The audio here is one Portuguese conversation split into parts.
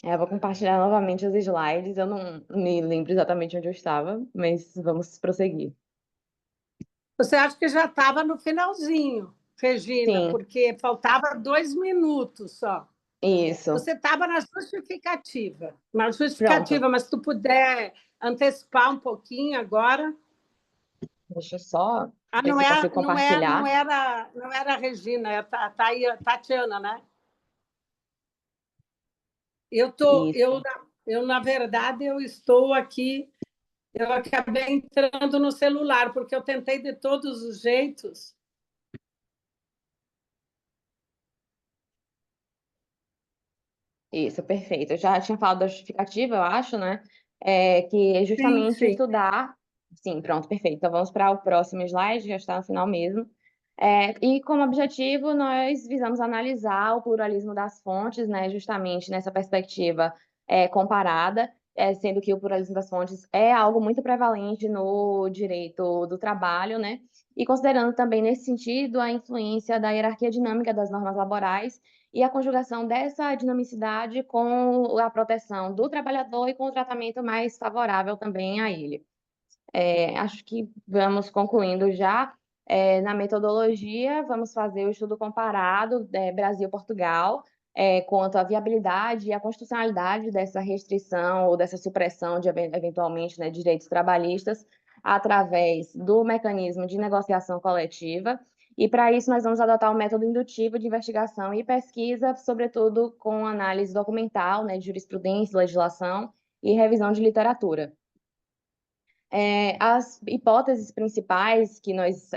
Eu vou compartilhar novamente os slides. Eu não me lembro exatamente onde eu estava, mas vamos prosseguir. Você acha que já estava no finalzinho, Regina, Sim, porque faltava 2 minutos só. isso. Você estava na Pronto. justificativa, mas se tu puder antecipar um pouquinho agora. Deixa eu só Ah, ver se eu consigo não compartilhar. era, não era a Regina, é a Tatiana, né? Eu tô, Isso. na verdade, eu estou aqui. Eu acabei entrando no celular porque eu tentei de todos os jeitos. Isso, perfeito. Eu já tinha falado da justificativa, eu acho, né? Que é Sim, justamente sim. estudar. Sim, pronto, perfeito. Então vamos para o próximo slide, já está no final mesmo. E como objetivo, nós visamos analisar o pluralismo das fontes, né? Justamente nessa perspectiva comparada, sendo que o pluralismo das fontes é algo muito prevalente no direito do trabalho, né? E considerando também, nesse sentido, a influência da hierarquia dinâmica das normas laborais e a conjugação dessa dinamicidade com a proteção do trabalhador e com o tratamento mais favorável também a ele. Acho que vamos concluindo já. Na metodologia, vamos fazer o estudo comparado Brasil-Portugal, quanto à viabilidade e à constitucionalidade dessa restrição ou dessa supressão de, eventualmente, né, direitos trabalhistas através do mecanismo de negociação coletiva. E, para isso, nós vamos adotar o método indutivo de investigação e pesquisa, sobretudo com análise documental, né, de jurisprudência, legislação e revisão de literatura. As hipóteses principais que nós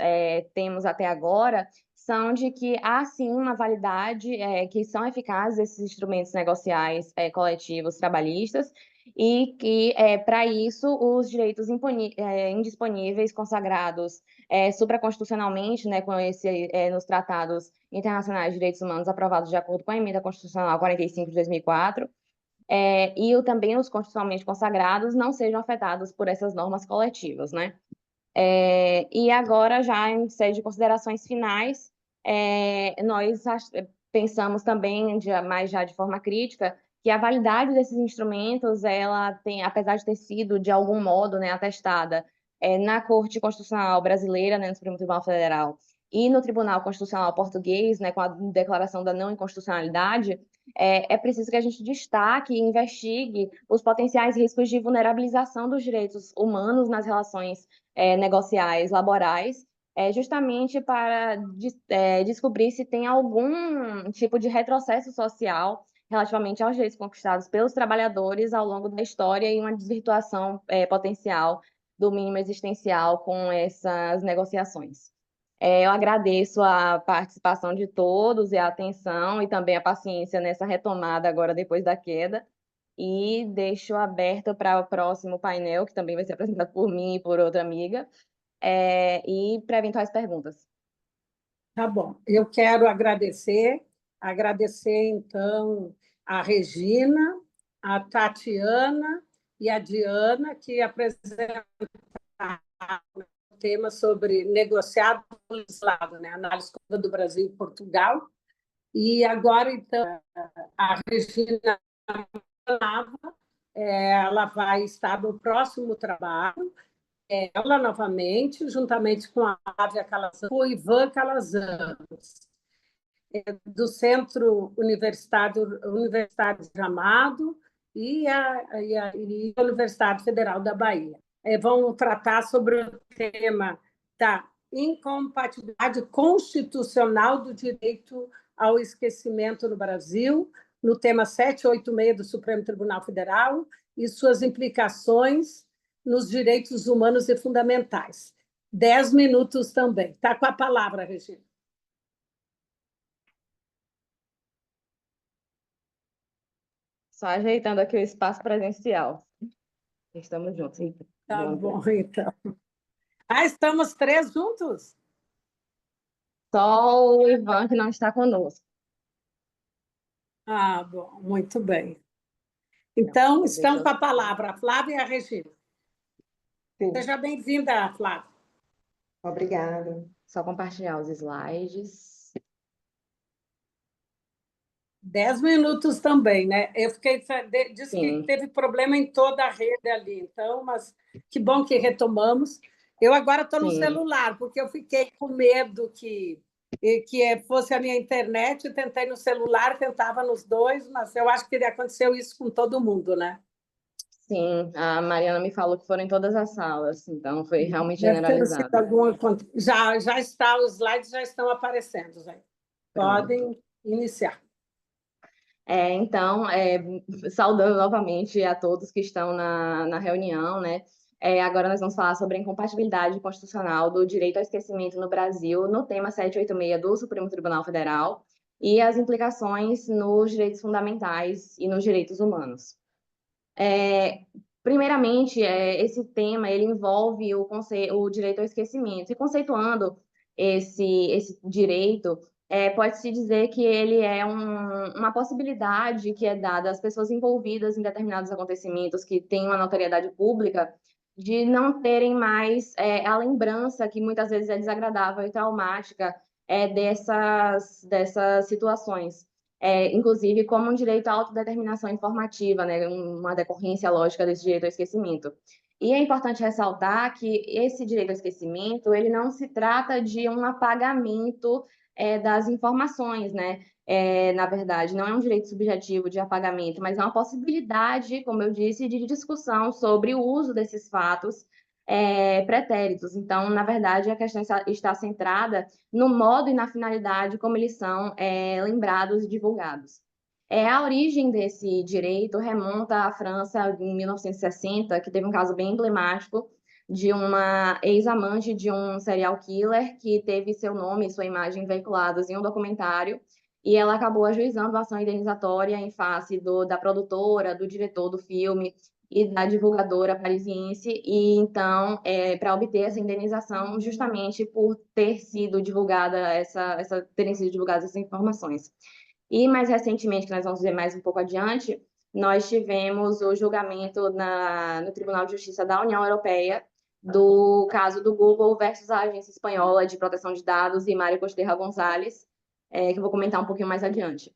temos até agora são de que há sim uma validade, que são eficazes esses instrumentos negociais coletivos trabalhistas e que, para isso, os direitos indisponíveis consagrados supraconstitucionalmente, né, nos tratados internacionais de direitos humanos aprovados de acordo com a Emenda Constitucional 45 de 2004, também os constitucionalmente consagrados não sejam afetados por essas normas coletivas, né? E agora, já em sede de considerações finais, nós pensamos também, mais já de forma crítica, que a validade desses instrumentos, ela tem, apesar de ter sido, de algum modo, né, atestada na Corte Constitucional Brasileira, né, no Supremo Tribunal Federal, e no Tribunal Constitucional Português, né, com a declaração da não inconstitucionalidade, é preciso que a gente destaque e investigue os potenciais riscos de vulnerabilização dos direitos humanos nas relações negociais laborais, justamente para descobrir se tem algum tipo de retrocesso social relativamente aos direitos conquistados pelos trabalhadores ao longo da história e uma desvirtuação potencial do mínimo existencial com essas negociações. Eu agradeço a participação de todos e a atenção e também a paciência nessa retomada agora depois da queda. E deixo aberto para o próximo painel, que também vai ser apresentado por mim e por outra amiga, e para eventuais perguntas. Tá bom. Eu quero agradecer então a Regina, a Tatiana e a Diana que apresentaram o tema sobre negociado legislado, né? Análise do Brasil e Portugal. E agora, então, a Regina ela vai estar no próximo trabalho, ela novamente, juntamente com a Flávia Calazans, com o Ivan Calazans, do Centro Universitário de Amado e a Universidade Federal da Bahia. Vão tratar sobre o tema da incompatibilidade constitucional do direito ao esquecimento no Brasil, no tema 786 do Supremo Tribunal Federal e suas implicações nos direitos humanos e fundamentais. 10 minutos também. Está com a palavra, Regina. Só ajeitando aqui o espaço presencial. Estamos juntos. Tá bom, então. Ah, estamos três juntos? Só o Ivan que não está conosco. Ah, bom, muito bem. Então, Deixa estão com eu... a palavra a Flávia e a Regina. Sim. Seja bem-vinda, Flávia. Obrigada. Só compartilhar os slides. 10 minutos também, né? Eu fiquei, disse que Sim, teve problema em toda a rede ali, então, mas que bom que retomamos. Eu agora estou no sim. celular, porque eu fiquei com medo que fosse a minha internet, tentei no celular, tentava nos dois, mas eu acho que aconteceu isso com todo mundo, né? Sim, a Mariana me falou que foram em todas as salas, então foi realmente Deve ter sido generalizado. alguma. Já está, os slides já estão aparecendo, já. Pronto. Podem iniciar. Então, saudando novamente a todos que estão na reunião, né? Agora nós vamos falar sobre a incompatibilidade constitucional do direito ao esquecimento no Brasil, no tema 786 do Supremo Tribunal Federal e as implicações nos direitos fundamentais e nos direitos humanos. É, Primeiramente, esse tema ele envolve o direito ao esquecimento. E conceituando esse direito, pode-se dizer que ele é uma possibilidade que é dada às pessoas envolvidas em determinados acontecimentos que têm uma notoriedade pública de não terem mais a lembrança, que muitas vezes é desagradável e traumática, dessas situações, inclusive como um direito à autodeterminação informativa, né, uma decorrência lógica desse direito ao esquecimento. E é importante ressaltar que esse direito ao esquecimento, ele não se trata de um apagamento das informações, né? Na verdade, não é um direito subjetivo de apagamento, mas é uma possibilidade, como eu disse, de discussão sobre o uso desses fatos pretéritos. Então, na verdade, a questão está centrada no modo e na finalidade como eles são lembrados e divulgados. A origem desse direito remonta à França em 1960, que teve um caso bem emblemático de uma ex-amante de um serial killer que teve seu nome e sua imagem veiculados em um documentário, e ela acabou ajuizando a ação indenizatória em face da produtora, do diretor do filme e da divulgadora parisiense, e então, para obter essa indenização, justamente por ter sido divulgada terem sido divulgadas essas informações. E mais recentemente, que nós vamos ver mais um pouco adiante, nós tivemos o julgamento no Tribunal de Justiça da União Europeia do caso do Google versus a Agência Espanhola de Proteção de Dados e Mário Costerra Gonzalez, que eu vou comentar um pouquinho mais adiante.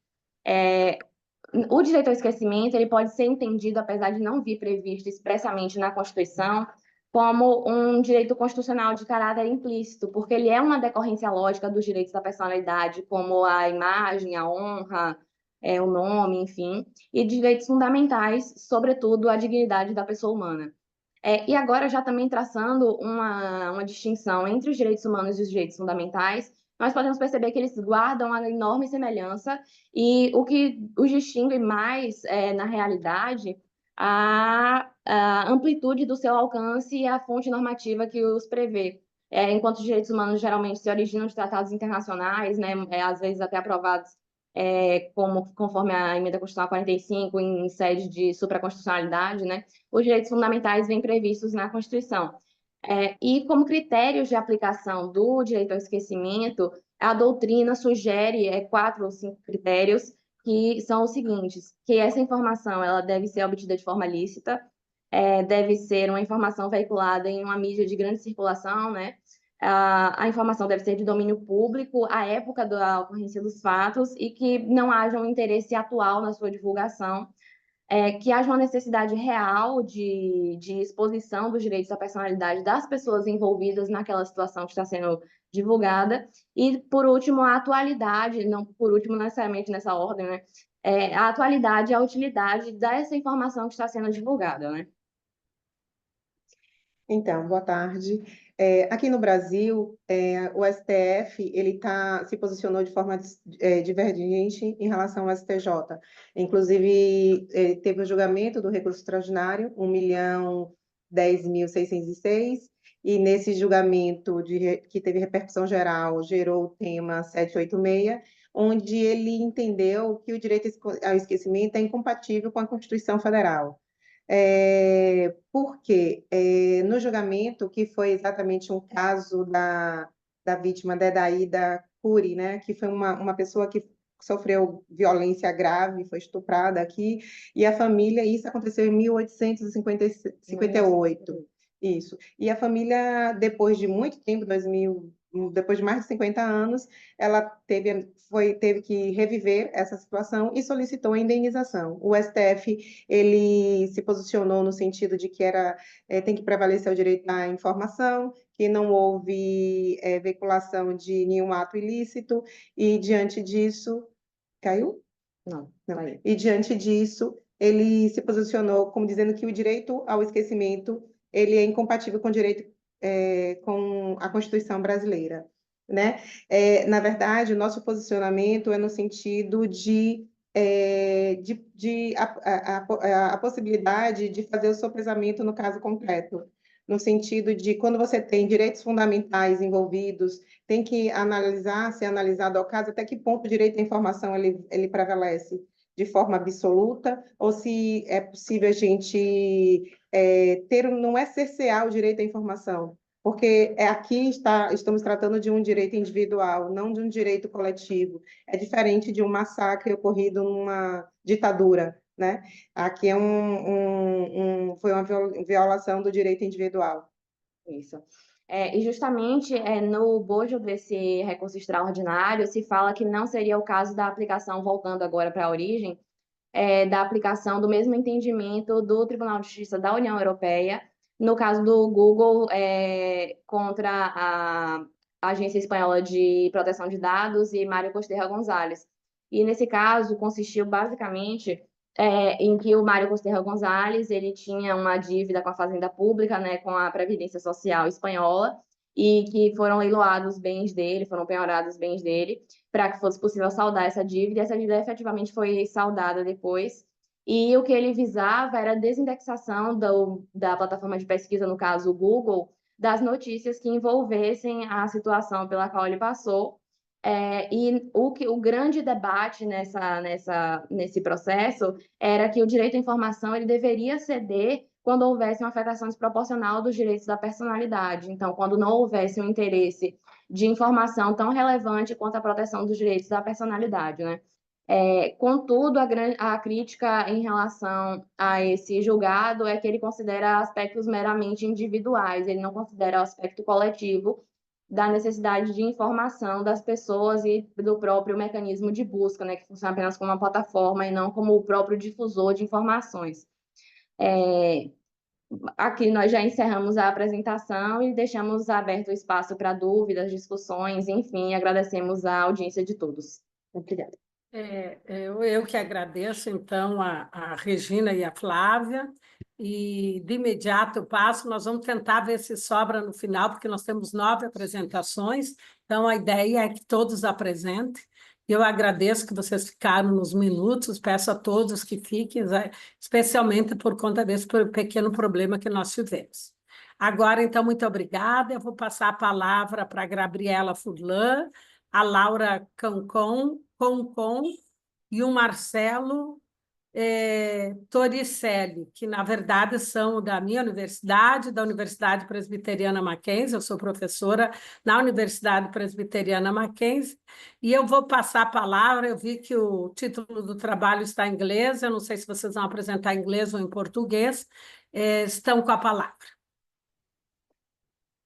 O direito ao esquecimento ele pode ser entendido, apesar de não vir previsto expressamente na Constituição, como um direito constitucional de caráter implícito, porque ele é uma decorrência lógica dos direitos da personalidade, como a imagem, a honra, o nome, enfim, e direitos fundamentais, sobretudo a dignidade da pessoa humana. E agora, já também traçando uma distinção entre os direitos humanos e os direitos fundamentais, nós podemos perceber que eles guardam uma enorme semelhança e o que os distingue mais, na realidade, a amplitude do seu alcance e a fonte normativa que os prevê. Enquanto os direitos humanos geralmente se originam de tratados internacionais, né, às vezes até aprovados conforme a emenda constitucional 45, em sede de supraconstitucionalidade, né, os direitos fundamentais vêm previstos na Constituição. E como critérios de aplicação do direito ao esquecimento, a doutrina sugere 4 ou 5 critérios, que são os seguintes: que essa informação ela deve ser obtida de forma lícita, deve ser uma informação veiculada em uma mídia de grande circulação, né? A informação deve ser de domínio público à época da ocorrência dos fatos e que não haja um interesse atual na sua divulgação, que haja uma necessidade real de exposição dos direitos à personalidade das pessoas envolvidas naquela situação que está sendo divulgada, e, por último, a atualidade, não por último necessariamente nessa ordem, né? A atualidade e a utilidade dessa informação que está sendo divulgada, né? Então, boa tarde. Aqui no Brasil, o STF se posicionou de forma divergente em relação ao STJ. Inclusive, teve o julgamento do recurso extraordinário, 1.010.606, e nesse julgamento que teve repercussão geral, gerou o tema 786, onde ele entendeu que o direito ao esquecimento é incompatível com a Constituição Federal. Porque no julgamento, que foi exatamente um caso da vítima Dedaída Curi, né, que foi uma pessoa que sofreu violência grave, foi estuprada aqui, e a família, isso aconteceu em 1858, isso. E a família, depois de muito tempo, depois de mais de 50 anos, ela teve que reviver essa situação e solicitou a indenização. O STF, ele se posicionou no sentido de que tem que prevalecer o direito à informação, que não houve veiculação de nenhum ato ilícito, e diante disso... Caiu? Não, Não. vai. E diante disso, ele se posicionou como dizendo que o direito ao esquecimento ele é incompatível com o direito com a Constituição brasileira, né? Na verdade, o nosso posicionamento é no sentido a possibilidade de fazer o sopesamento no caso concreto, no sentido de quando você tem direitos fundamentais envolvidos, tem que ser analisado ao caso até que ponto o direito à informação ele prevalece de forma absoluta, ou se é possível a gente não é cercear o direito à informação, porque aqui estamos tratando de um direito individual, não de um direito coletivo. É diferente de um massacre ocorrido numa ditadura, né? Aqui foi uma violação do direito individual. Isso. E justamente no bojo desse recurso extraordinário se fala que não seria o caso da aplicação, voltando agora para a origem, da aplicação do mesmo entendimento do Tribunal de Justiça da União Europeia, no caso do Google contra a Agência Espanhola de Proteção de Dados e Mário Costerra Gonzalez. E nesse caso consistiu basicamente em que o Mário Costerra Gonzalez ele tinha uma dívida com a Fazenda Pública, né, com a Previdência Social espanhola, e que foram leiloados os bens dele, foram penhorados os bens dele, para que fosse possível saldar essa dívida, e essa dívida efetivamente foi saldada depois. E o que ele visava era a desindexação da plataforma de pesquisa, no caso o Google, das notícias que envolvessem a situação pela qual ele passou. E o grande debate nesse processo era que o direito à informação ele deveria ceder quando houvesse uma afetação desproporcional dos direitos da personalidade. Então, quando não houvesse um interesse de informação tão relevante quanto a proteção dos direitos da personalidade, né? Contudo, a crítica em relação a esse julgado é que ele considera aspectos meramente individuais, ele não considera o aspecto coletivo da necessidade de informação das pessoas e do próprio mecanismo de busca, né, que funciona apenas como uma plataforma e não como o próprio difusor de informações. Aqui nós já encerramos a apresentação e deixamos aberto o espaço para dúvidas, discussões, enfim, agradecemos a audiência de todos. Obrigada. Eu que agradeço, então, a Regina e a Flávia, e de imediato eu passo, nós vamos tentar ver se sobra no final, porque nós temos 9 apresentações, então a ideia é que todos apresentem. Eu agradeço que vocês ficaram nos minutos, peço a todos que fiquem, especialmente por conta desse pequeno problema que nós tivemos. Agora, então, muito obrigada, eu vou passar a palavra para a Gabriela Furlan, a Laura Concon e o Marcelo Torricelli, que, na verdade, são da minha universidade, da Universidade Presbiteriana Mackenzie. Eu sou professora na Universidade Presbiteriana Mackenzie, e eu vou passar a palavra. Eu vi que o título do trabalho está em inglês, eu não sei se vocês vão apresentar em inglês ou em português. Estão com a palavra.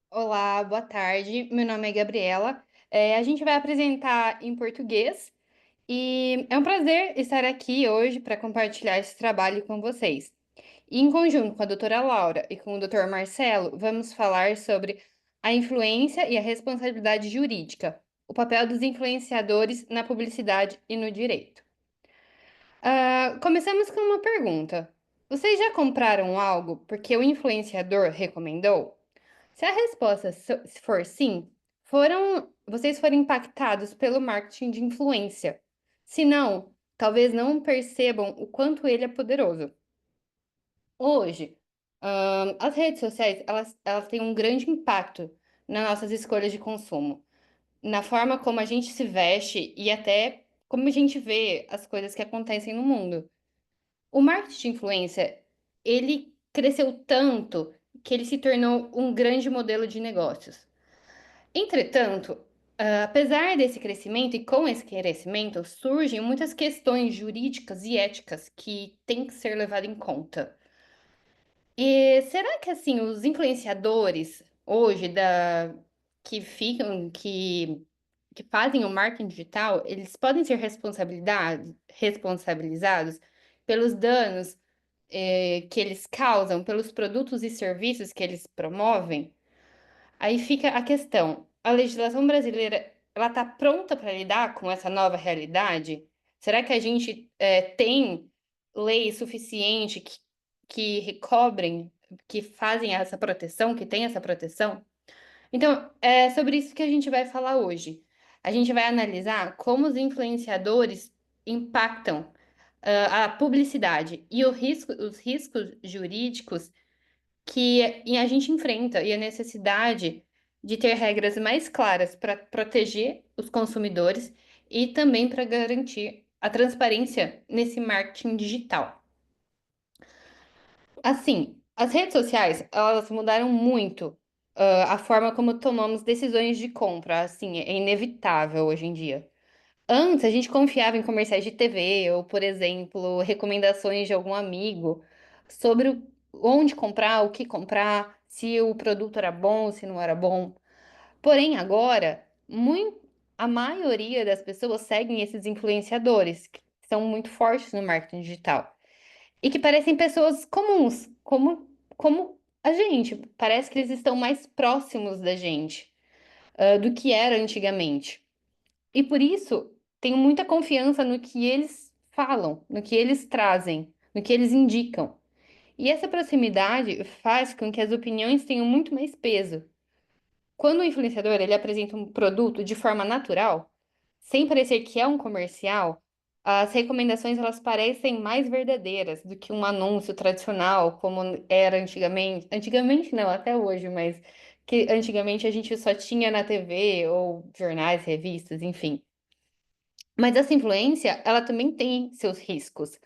Olá, boa tarde. Meu nome é Gabriela. A gente vai apresentar em português e é um prazer estar aqui hoje para compartilhar esse trabalho com vocês. E, em conjunto com a doutora Laura e com o doutor Marcelo, vamos falar sobre a influência e a responsabilidade jurídica, o papel dos influenciadores na publicidade e no direito. Começamos com uma pergunta. Vocês já compraram algo porque o influenciador recomendou? Se a resposta for sim, vocês foram impactados pelo marketing de influência. Se não, talvez não percebam o quanto ele é poderoso. Hoje, as redes sociais, elas têm um grande impacto nas nossas escolhas de consumo, na forma como a gente se veste e até como a gente vê as coisas que acontecem no mundo. O marketing de influência, ele cresceu tanto que ele se tornou um grande modelo de negócios. Entretanto, apesar desse crescimento e com esse crescimento, surgem muitas questões jurídicas e éticas que têm que ser levadas em conta. E será que assim os influenciadores hoje que fazem o marketing digital, eles podem ser responsabilizados pelos danos que eles causam, pelos produtos e serviços que eles promovem. Aí fica a questão: a legislação brasileira, ela está pronta para lidar com essa nova realidade? Será que a gente tem leis suficientes que recobrem, que fazem essa proteção, que tem essa proteção? Então, é sobre isso que a gente vai falar hoje. A gente vai analisar como os influenciadores impactam a publicidade e os riscos jurídicos que a gente enfrenta e a necessidade de ter regras mais claras para proteger os consumidores e também para garantir a transparência nesse marketing digital. Assim, as redes sociais, elas mudaram muito, a forma como tomamos decisões de compra, assim, é inevitável hoje em dia. Antes, a gente confiava em comerciais de TV ou, por exemplo, recomendações de algum amigo sobre onde comprar, o que comprar, se o produto era bom, se não era bom. Porém, agora, a maioria das pessoas seguem esses influenciadores, que são muito fortes no marketing digital e que parecem pessoas comuns, como a gente. Parece que eles estão mais próximos da gente, do que era antigamente. E por isso, tenho muita confiança no que eles falam, no que eles trazem, no que eles indicam. E essa proximidade faz com que as opiniões tenham muito mais peso. Quando o influenciador ele apresenta um produto de forma natural, sem parecer que é um comercial, as recomendações elas parecem mais verdadeiras do que um anúncio tradicional, como era antigamente. Antigamente não, até hoje, mas que antigamente a gente só tinha na TV ou jornais, revistas, enfim. Mas essa influência, ela também tem seus riscos.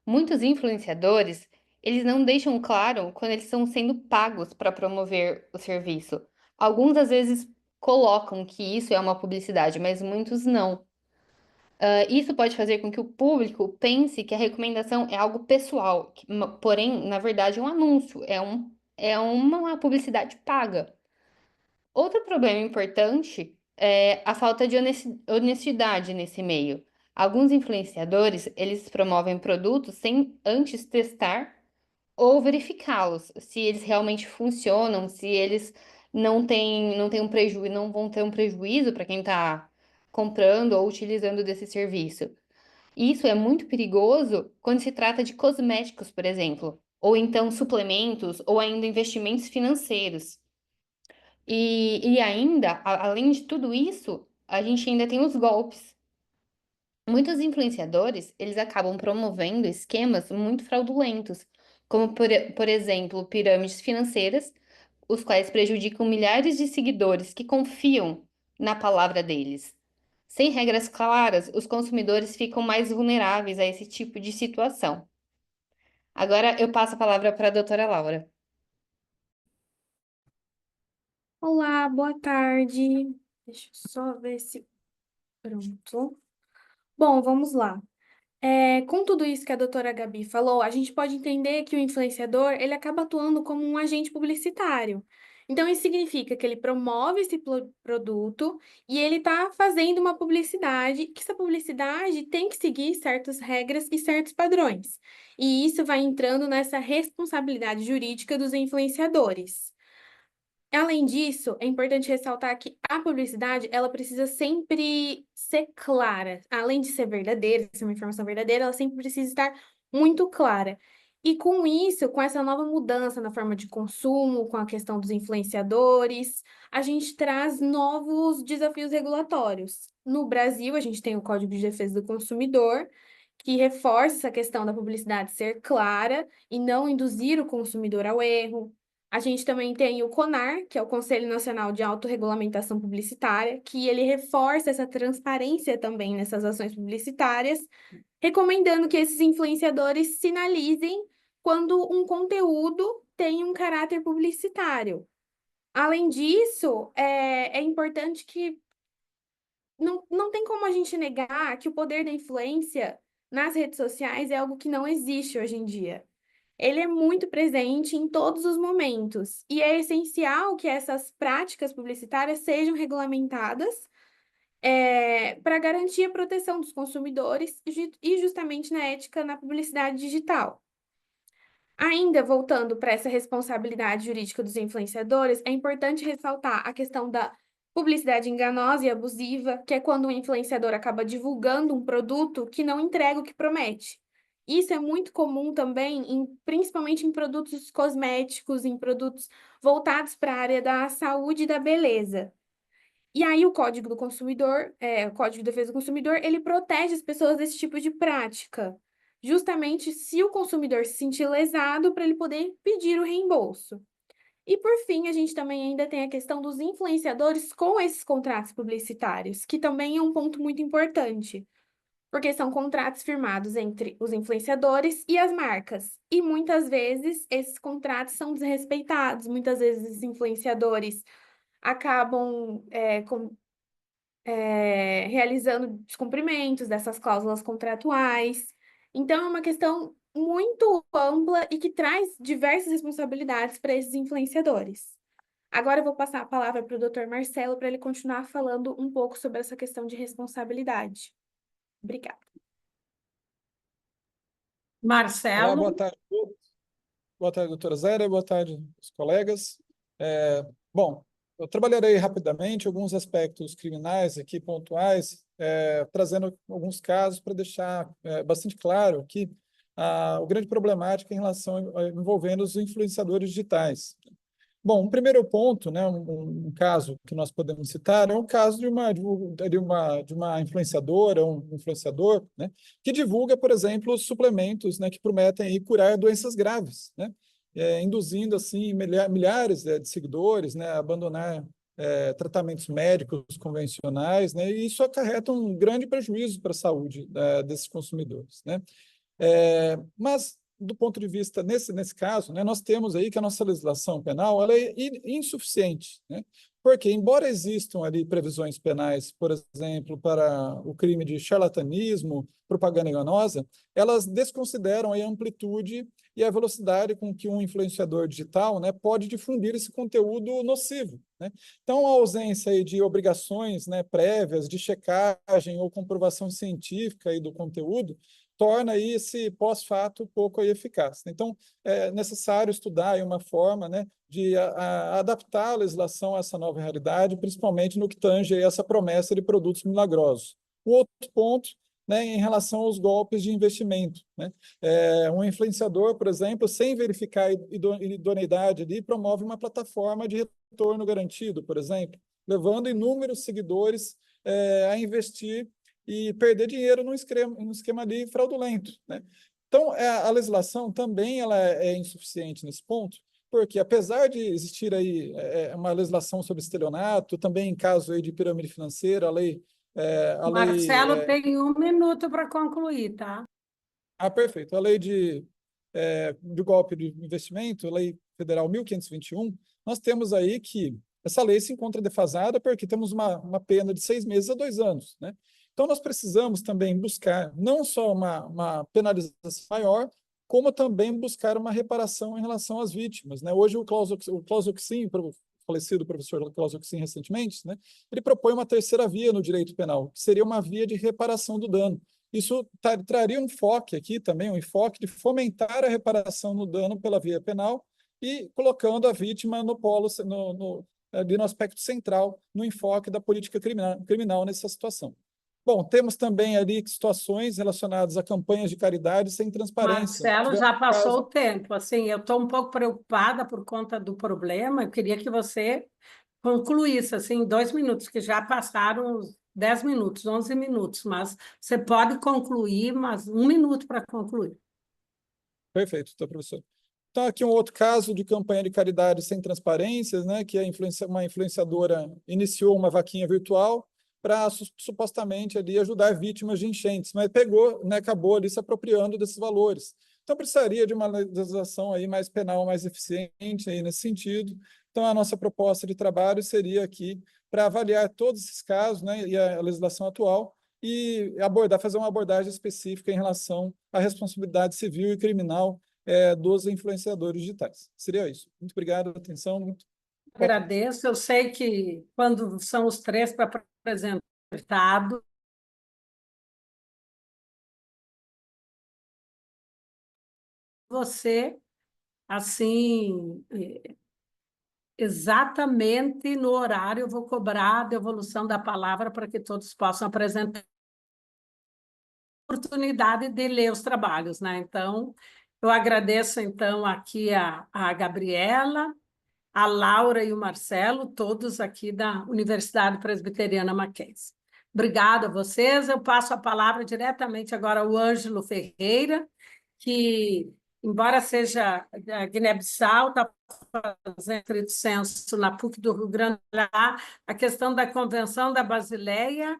Muitos influenciadores, eles não deixam claro quando eles estão sendo pagos para promover o serviço. Alguns, às vezes, colocam que isso é uma publicidade, mas muitos não. Isso pode fazer com que o público pense que a recomendação é algo pessoal, porém, na verdade, é um anúncio, é uma publicidade paga. Outro problema importante é a falta de honestidade nesse meio. Alguns influenciadores, eles promovem produtos sem antes testar ou verificá-los, se eles realmente funcionam, se eles não têm um prejuízo, não vão ter um prejuízo para quem está comprando ou utilizando desse serviço. Isso é muito perigoso quando se trata de cosméticos, por exemplo, ou então suplementos, ou ainda investimentos financeiros. E ainda, além de tudo isso, a gente ainda tem os golpes. Muitos influenciadores, eles acabam promovendo esquemas muito fraudulentos, como, por exemplo, pirâmides financeiras, os quais prejudicam milhares de seguidores que confiam na palavra deles. Sem regras claras, os consumidores ficam mais vulneráveis a esse tipo de situação. Agora eu passo a palavra para a doutora Laura. Olá, boa tarde. Deixa eu só ver se. Pronto. Bom, vamos lá. Com tudo isso que a doutora Gabi falou, a gente pode entender que o influenciador, ele acaba atuando como um agente publicitário. Então, isso significa que ele promove esse produto e ele está fazendo uma publicidade, que essa publicidade tem que seguir certas regras e certos padrões. E isso vai entrando nessa responsabilidade jurídica dos influenciadores. Além disso, é importante ressaltar que a publicidade, ela precisa sempre ser clara. Além de ser verdadeira, ser uma informação verdadeira, ela sempre precisa estar muito clara. E com isso, com essa nova mudança na forma de consumo, com a questão dos influenciadores, a gente traz novos desafios regulatórios. No Brasil, a gente tem o Código de Defesa do Consumidor, que reforça essa questão da publicidade ser clara e não induzir o consumidor ao erro. A gente também tem o CONAR, que é o Conselho Nacional de Autorregulamentação Publicitária, que ele reforça essa transparência também nessas ações publicitárias, recomendando que esses influenciadores sinalizem quando um conteúdo tem um caráter publicitário. Além disso, é importante que não tem como a gente negar que o poder da influência nas redes sociais é algo que não existe hoje em dia. ele é muito presente em todos os momentos, e é essencial que essas práticas publicitárias sejam regulamentadas para garantir a proteção dos consumidores e justamente na ética na publicidade digital. Ainda voltando para essa responsabilidade jurídica dos influenciadores, é importante ressaltar a questão da publicidade enganosa e abusiva, que é quando o influenciador acaba divulgando um produto que não entrega o que promete. Isso é muito comum também, principalmente em produtos cosméticos, em produtos voltados para a área da saúde e da beleza. E aí o Código do Consumidor, o Código de Defesa do Consumidor, ele protege as pessoas desse tipo de prática, justamente se o consumidor se sentir lesado para ele poder pedir o reembolso. E por fim, a gente também ainda tem a questão dos influenciadores com esses contratos publicitários, que também é um ponto muito importante, porque são contratos firmados entre os influenciadores e as marcas. E muitas vezes esses contratos são desrespeitados, muitas vezes os influenciadores acabam realizando descumprimentos dessas cláusulas contratuais. Então, é uma questão muito ampla e que traz diversas responsabilidades para esses influenciadores. Agora eu vou passar a palavra para o Dr. Marcelo para ele continuar falando um pouco sobre essa questão de responsabilidade. Obrigada. Olá, Marcelo, boa tarde a todos. Boa tarde, doutora Zélia, boa tarde, os colegas. Bom, eu trabalharei rapidamente alguns aspectos criminais aqui, pontuais, trazendo alguns casos para deixar bastante claro aqui o grande problemática em relação envolvendo os influenciadores digitais. Bom, um primeiro ponto, né, um caso que nós podemos citar é um caso de uma influenciadora, um influenciador, né, que divulga, por exemplo, suplementos, né, que prometem aí curar doenças graves, né, induzindo assim milhares de seguidores, né, a abandonar tratamentos médicos convencionais, né, e isso acarreta um grande prejuízo para a saúde desses consumidores, né. Mas do ponto de vista, nesse caso, né, nós temos aí que a nossa legislação penal ela é insuficiente, né? Porque, embora existam ali previsões penais, por exemplo, para o crime de charlatanismo, propaganda enganosa, elas desconsideram aí a amplitude e a velocidade com que um influenciador digital, né, pode difundir esse conteúdo nocivo, né? Então, a ausência aí de obrigações, né, prévias de checagem ou comprovação científica aí do conteúdo torna aí esse pós-fato pouco eficaz. Então, é necessário estudar aí uma forma, né, de adaptar a legislação a essa nova realidade, principalmente no que tange a essa promessa de produtos milagrosos. O outro ponto, né, em relação aos golpes de investimento, né? Um influenciador, por exemplo, sem verificar a idoneidade ali, promove uma plataforma de retorno garantido, por exemplo, levando inúmeros seguidores a investir e perder dinheiro num esquema ali fraudulento, né? Então, a legislação também ela é insuficiente nesse ponto, porque apesar de existir aí uma legislação sobre estelionato, também em caso aí de pirâmide financeira, a lei Marcelo tem 1 minuto para concluir, tá? perfeito. A lei de golpe de investimento, a Lei Federal 1521, nós temos aí que essa lei se encontra defasada porque temos uma pena de 6 meses a 2 anos, né? Então, nós precisamos também buscar não só uma penalização maior, como também buscar uma reparação em relação às vítimas, né? Hoje, o Klaus Oxin, o falecido professor Klaus Oxin recentemente, né, ele propõe uma terceira via no direito penal, que seria uma via de reparação do dano. Isso traria um enfoque aqui também, um enfoque de fomentar a reparação no dano pela via penal e colocando a vítima no polo, ali no aspecto central, no enfoque da política criminal nessa situação. Bom, temos também ali situações relacionadas a campanhas de caridade sem transparência. Marcelo, Tivemos já passou caso... o tempo. Assim, eu estou um pouco preocupada por conta do problema. Eu queria que você concluísse assim, em 2 minutos, que já passaram os 10 minutos, 11 minutos, mas você pode concluir, mas 1 minuto para concluir. Perfeito, então, professor. Então, aqui um outro caso de campanha de caridade sem transparências, né, que uma influenciadora iniciou uma vaquinha virtual para supostamente ali ajudar vítimas de enchentes, mas pegou, né, acabou ali se apropriando desses valores. Então, precisaria de uma legislação aí mais penal, mais eficiente aí nesse sentido. Então, a nossa proposta de trabalho seria aqui para avaliar todos esses casos, né, e a legislação atual e fazer uma abordagem específica em relação à responsabilidade civil e criminal dos influenciadores digitais. Seria isso. Muito obrigado pela atenção. Agradeço. Eu sei que quando são os três para apresentar, você, assim, exatamente no horário, eu vou cobrar a devolução da palavra para que todos possam apresentar a oportunidade de ler os trabalhos, né? Então, eu agradeço, então, aqui a Gabriela, a Laura e o Marcelo, todos aqui da Universidade Presbiteriana Mackenzie. Obrigada a vocês. Eu passo a palavra diretamente agora ao Ângelo Ferreira, que, embora seja da Guiné-Bissau, está fazendo estrito senso na PUC do Rio Grande do Sul, a questão da Convenção da Basileia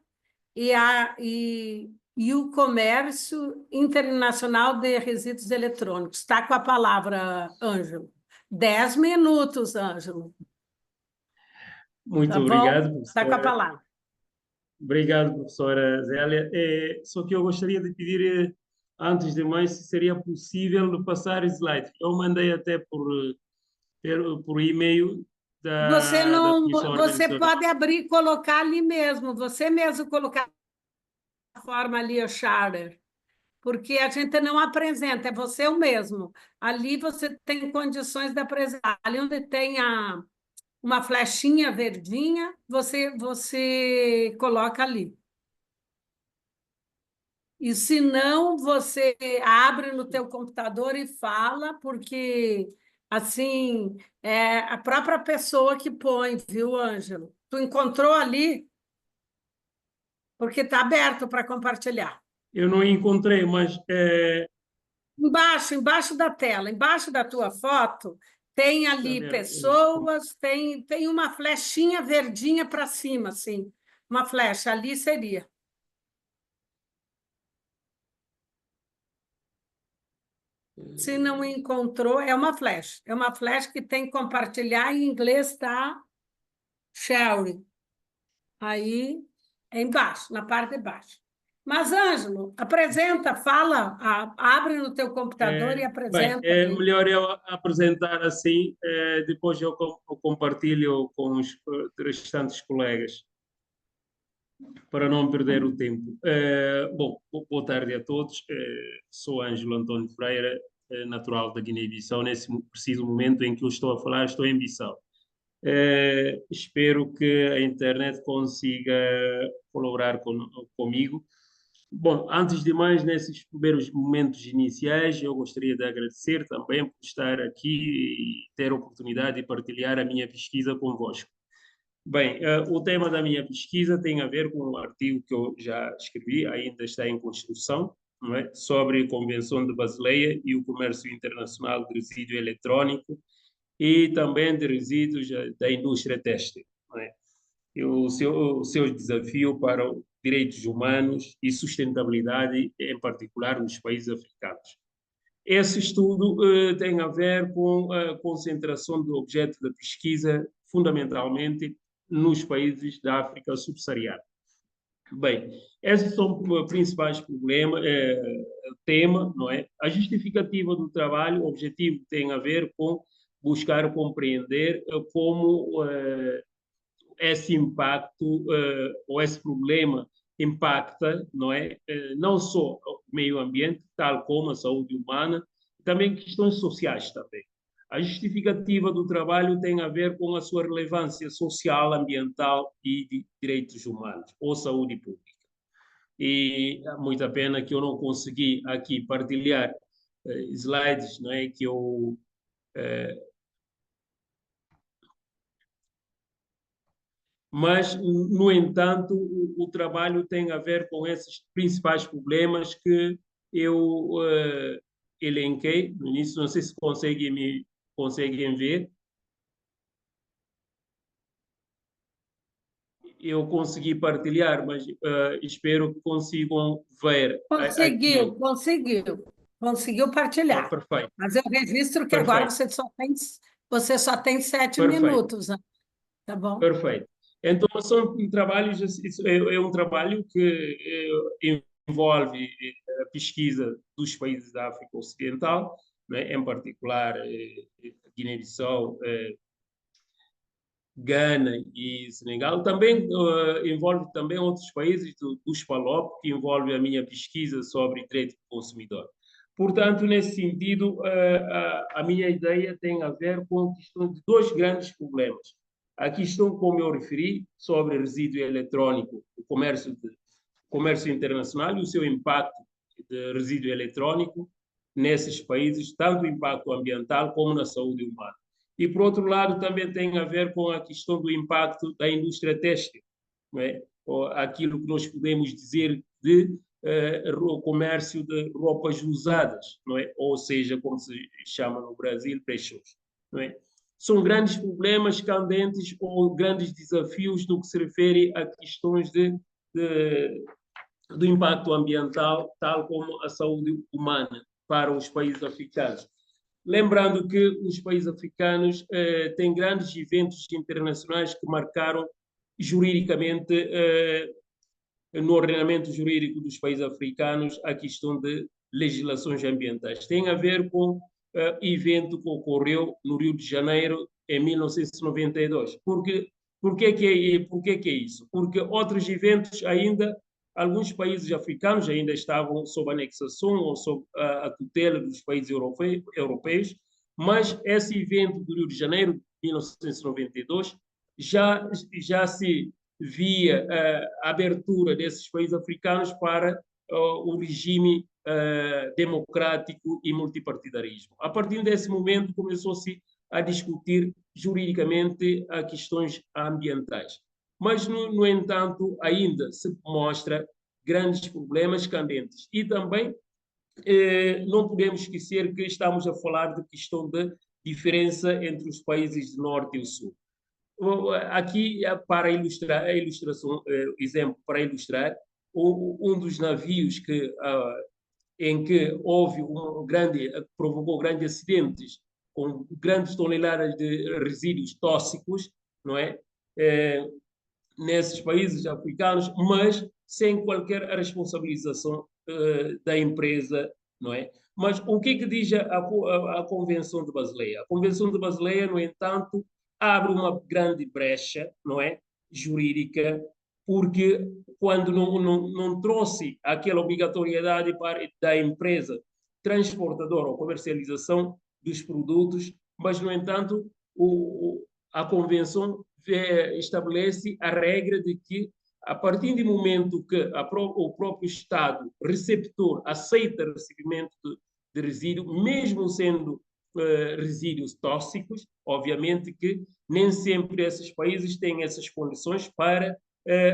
e o comércio internacional de resíduos eletrônicos. Está com a palavra, Ângelo. 10 minutos, Ângelo. Muito Tá bom? obrigado, Está com a professora. palavra. Obrigado, professora Zélia. Só que eu gostaria de pedir, antes de mais, se seria possível passar slide. Eu mandei até por e-mail Você da não, comissão você organizadora. pode abrir e colocar ali mesmo. Você mesmo colocar a forma ali, o charter, porque a gente não apresenta, é você o mesmo. Ali você tem condições de apresentar. Ali onde tem uma flechinha verdinha, você coloca ali. E se não, você abre no teu computador e fala, porque assim é a própria pessoa que põe, viu, Ângelo? Tu encontrou ali? Porque está aberto para compartilhar. Eu não encontrei, mas Embaixo da tela, embaixo da tua foto, tem ali ver, pessoas, tem uma flechinha verdinha para cima, assim. Uma flecha, ali seria. Se não encontrou, é uma flash. É uma flash que tem que compartilhar, em inglês está sharing. Aí é embaixo, na parte de baixo. Mas, Ângelo, apresenta, fala, abre no teu computador e bem, apresenta. é melhor eu apresentar assim, depois eu compartilho com os restantes colegas, para não perder o tempo. Bom, boa tarde a todos. Sou Ângelo Antônio Freire, natural da Guiné-Bissau. Nesse preciso momento em que eu estou a falar, estou em Bissau. Espero que a internet consiga colaborar comigo. Bom, antes de mais, nesses primeiros momentos iniciais, eu gostaria de agradecer também por estar aqui e ter a oportunidade de partilhar a minha pesquisa convosco. Bem, o tema da minha pesquisa tem a ver com um artigo que eu já escrevi, ainda está em construção, não é? Sobre a Convenção de Basileia e o comércio internacional de resíduo eletrónico e também de resíduos da indústria têxtil, não é? E o seu desafio para os direitos humanos e sustentabilidade, em particular nos países africanos. Esse estudo tem a ver com a concentração do objeto da pesquisa, fundamentalmente nos países da África subsaariana. Bem, esses são os principais problemas, tema, não é? A justificativa do trabalho, o objetivo tem a ver com buscar compreender como esse impacto ou esse problema impacta, não é? Não só o meio ambiente, tal como a saúde humana, também questões sociais também. A justificativa do trabalho tem a ver com a sua relevância social, ambiental e de direitos humanos, ou saúde pública. E é muita pena que eu não consegui aqui partilhar slides, não é? Que eu mas, no entanto, o trabalho tem a ver com esses principais problemas que eu elenquei no início. Não sei se conseguem ver. Eu consegui partilhar, mas espero que consigam ver aqui. Conseguiu partilhar. Perfeito. Mas eu registro que agora Perfeito. você só tem 7 Perfeito. minutos, né? Tá bom? Perfeito. Então, são trabalhos, é um trabalho que envolve a pesquisa dos países da África Ocidental né? Em particular Guiné-Bissau, Gana e Senegal. Também envolve também outros países dos PALOP, que envolve a minha pesquisa sobre direito do consumidor. Portanto, nesse sentido, a minha ideia tem a ver com a questão de dois grandes problemas. A questão, como eu referi, sobre resíduo eletrônico, o comércio internacional e o seu impacto de resíduo eletrônico nesses países, tanto o impacto ambiental como na saúde humana. E, por outro lado, também tem a ver com a questão do impacto da indústria têxtil, não é? Ou aquilo que nós podemos dizer de o comércio de roupas usadas, não é? Ou seja, como se chama no Brasil, brechós, não é? São grandes problemas candentes ou grandes desafios no que se refere a questões do impacto ambiental, tal como a saúde humana para os países africanos. Lembrando que os países africanos têm grandes eventos internacionais que marcaram juridicamente, no ordenamento jurídico dos países africanos, a questão de legislações ambientais. Tem a ver com o evento que ocorreu no Rio de Janeiro em 1992. Por que é isso? Porque outros eventos ainda, alguns países africanos ainda estavam sob anexação ou sob a tutela dos países europeus, mas esse evento do Rio de Janeiro, de 1992, já se via a abertura desses países africanos para o regime democrático e multipartidarismo. A partir desse momento, começou-se a discutir juridicamente as questões ambientais. Mas, no entanto, ainda se mostra grandes problemas candentes. E também não podemos esquecer que estamos a falar de questão de diferença entre os países do Norte e o Sul. Aqui, para ilustrar, exemplo, para ilustrar, um dos navios em que houve provocou grandes acidentes com grandes toneladas de resíduos tóxicos, não é? Nesses países africanos, mas sem qualquer responsabilização da empresa, não é? Mas o que diz a Convenção de Basileia? A Convenção de Basileia, no entanto, abre uma grande brecha, não é? Jurídica, porque quando não trouxe aquela obrigatoriedade da empresa transportadora ou comercialização dos produtos, mas, no entanto, a Convenção estabelece a regra de que, a partir do momento que o próprio Estado receptor aceita recebimento de resíduo, mesmo sendo resíduos tóxicos, obviamente que nem sempre esses países têm essas condições para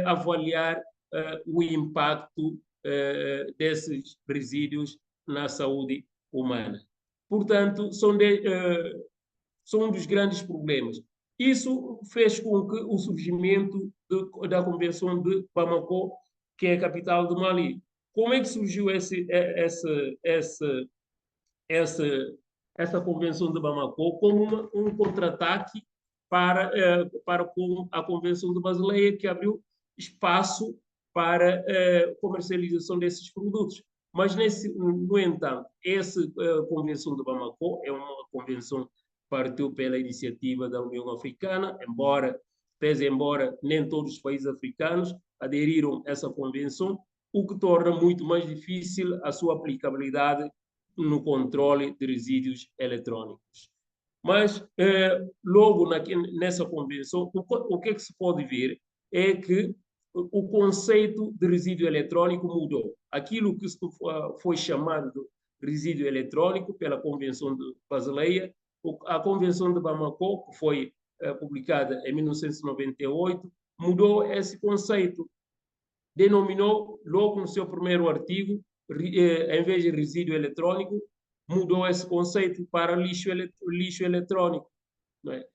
avaliar o impacto desses resíduos na saúde humana. Portanto, são um dos grandes problemas. Isso fez com que o surgimento da Convenção de Bamako, que é a capital do Mali. Como é que surgiu essa Convenção de Bamako? Como um contra-ataque para a Convenção de Basileia, que abriu espaço para a comercialização desses produtos. Mas, no entanto, essa Convenção de Bamako é uma convenção que partiu pela iniciativa da União Africana, pese embora nem todos os países africanos aderiram a essa convenção, o que torna muito mais difícil a sua aplicabilidade no controle de resíduos eletrônicos. Mas, logo nessa convenção, o que é que se pode ver é que o conceito de resíduo eletrônico mudou. Aquilo que foi chamado de resíduo eletrônico pela Convenção de Basileia, a Convenção de Bamako, que foi publicada em 1998, mudou esse conceito. Denominou, logo no seu primeiro artigo, em vez de resíduo eletrônico, mudou esse conceito para lixo eletrônico. Não é?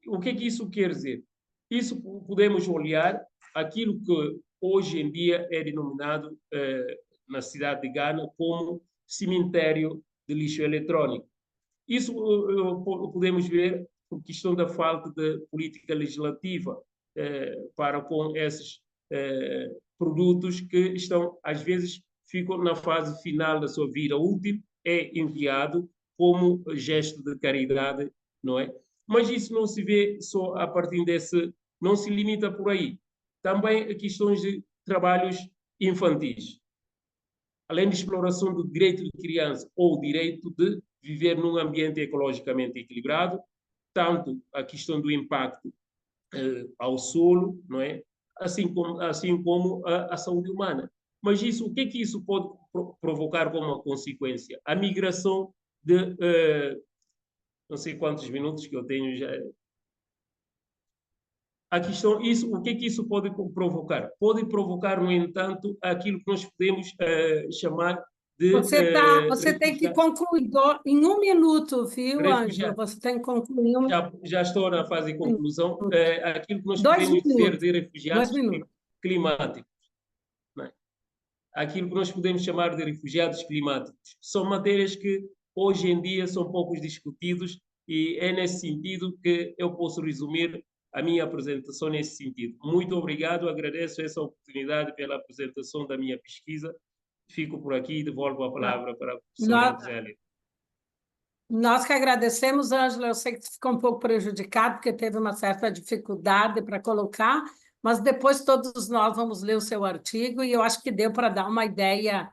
O que isso quer dizer? Isso podemos olhar aquilo que hoje em dia é denominado na cidade de Gana como cemitério de lixo eletrônico. Isso podemos ver por questão da falta de política legislativa para com esses produtos que estão, às vezes, ficam na fase final da sua vida útil, é enviado como gesto de caridade, não é? Mas isso não se vê só a partir desse, não se limita por aí. Também questões de trabalhos infantis. Além de exploração do direito de criança ou o direito de viver num ambiente ecologicamente equilibrado, tanto a questão do impacto ao solo, não é? Assim como a saúde humana. Mas isso, o que é que isso pode provocar como uma consequência? A migração de, não sei quantos minutos que eu tenho já. A questão, isso, o que é que isso pode provocar? Pode provocar, no entanto, aquilo que nós podemos chamar de Você tem que concluir em 1 minuto, viu, Ângela? Você tem que concluir em 1 minuto. Já estou na fase de conclusão. Aquilo que nós 2 podemos dizer minutos. de 2 refugiados minutos. climáticos. Não é? Aquilo que nós podemos chamar de refugiados climáticos. São matérias que hoje em dia são poucos discutidos e é nesse sentido que eu posso resumir a minha apresentação nesse sentido. Muito obrigado, agradeço essa oportunidade pela apresentação da minha pesquisa. Fico por aqui e devolvo a palavra para a professora Zélia. Nós que agradecemos, Ângela. Eu sei que ficou um pouco prejudicado, porque teve uma certa dificuldade para colocar, mas depois todos nós vamos ler o seu artigo e eu acho que deu para dar uma ideia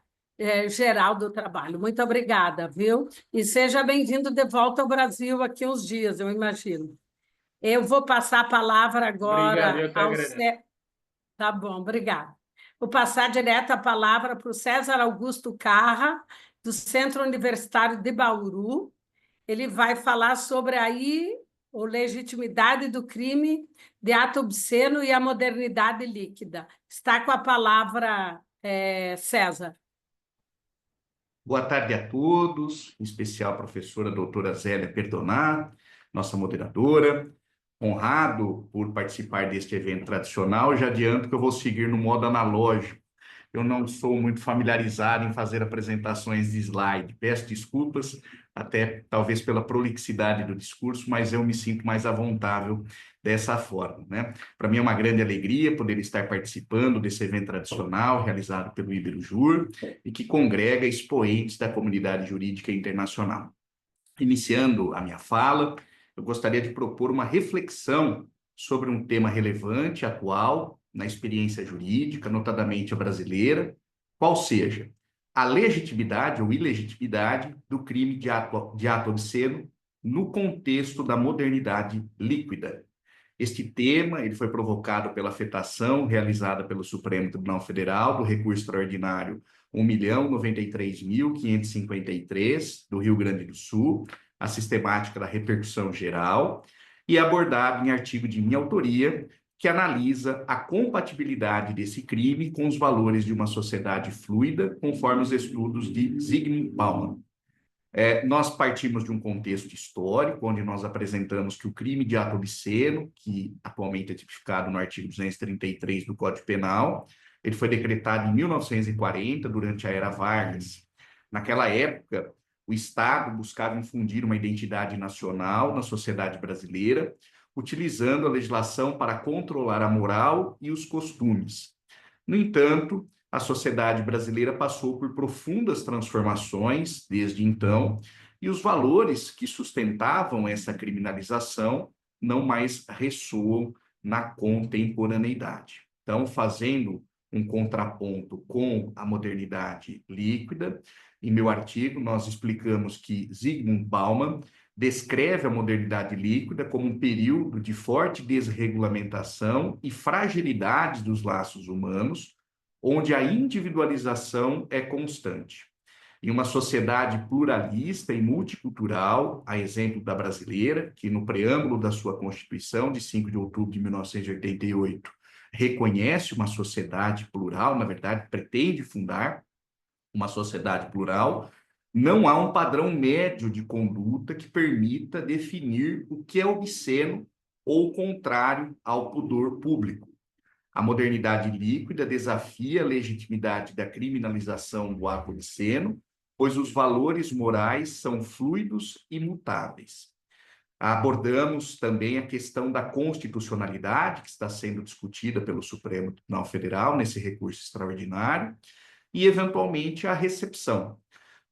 geral do trabalho. Muito obrigada, viu? E seja bem-vindo de volta ao Brasil aqui uns dias, eu imagino. Eu vou passar a palavra agora Obrigado, eu que ao agradeço. Tá bom, obrigada. Vou passar direto a palavra para o César Augusto Carra, do Centro Universitário de Bauru. Ele vai falar sobre a legitimidade do crime de ato obsceno e a modernidade líquida. Está com a palavra, César. Boa tarde a todos, em especial a professora doutora Zélia Perdonar, nossa moderadora. Honrado por participar deste evento tradicional, já adianto que eu vou seguir no modo analógico. Eu não sou muito familiarizado em fazer apresentações de slide. Peço desculpas, até talvez pela prolixidade do discurso, mas eu me sinto mais à vontade dessa forma, né? Para mim é uma grande alegria poder estar participando desse evento tradicional realizado pelo Iberjur e que congrega expoentes da comunidade jurídica internacional. Iniciando a minha fala, eu gostaria de propor uma reflexão sobre um tema relevante, atual, na experiência jurídica, notadamente a brasileira, qual seja a legitimidade ou ilegitimidade do crime de ato obsceno no contexto da modernidade líquida. Este tema ele foi provocado pela afetação realizada pelo Supremo Tribunal Federal do recurso extraordinário 1.093.553 do Rio Grande do Sul, a sistemática da repercussão geral, e abordado em artigo de minha autoria, que analisa a compatibilidade desse crime com os valores de uma sociedade fluida, conforme os estudos de Zygmunt Bauman. Nós partimos de um contexto histórico, onde nós apresentamos que o crime de ato obsceno, que atualmente é tipificado no artigo 233 do Código Penal, ele foi decretado em 1940, durante a Era Vargas. Naquela época, o Estado buscava infundir uma identidade nacional na sociedade brasileira, utilizando a legislação para controlar a moral e os costumes. No entanto, a sociedade brasileira passou por profundas transformações desde então, e os valores que sustentavam essa criminalização não mais ressoam na contemporaneidade. Então, fazendo um contraponto com a modernidade líquida, em meu artigo nós explicamos que Zygmunt Bauman descreve a modernidade líquida como um período de forte desregulamentação e fragilidade dos laços humanos, onde a individualização é constante. Em uma sociedade pluralista e multicultural, a exemplo da brasileira, que no preâmbulo da sua Constituição, de 5 de outubro de 1988, reconhece uma sociedade plural, na verdade, pretende fundar uma sociedade plural, não há um padrão médio de conduta que permita definir o que é obsceno ou contrário ao pudor público. A modernidade líquida desafia a legitimidade da criminalização do ato obsceno, pois os valores morais são fluidos e mutáveis. Abordamos também a questão da constitucionalidade, que está sendo discutida pelo Supremo Tribunal Federal nesse recurso extraordinário, e, eventualmente, a recepção.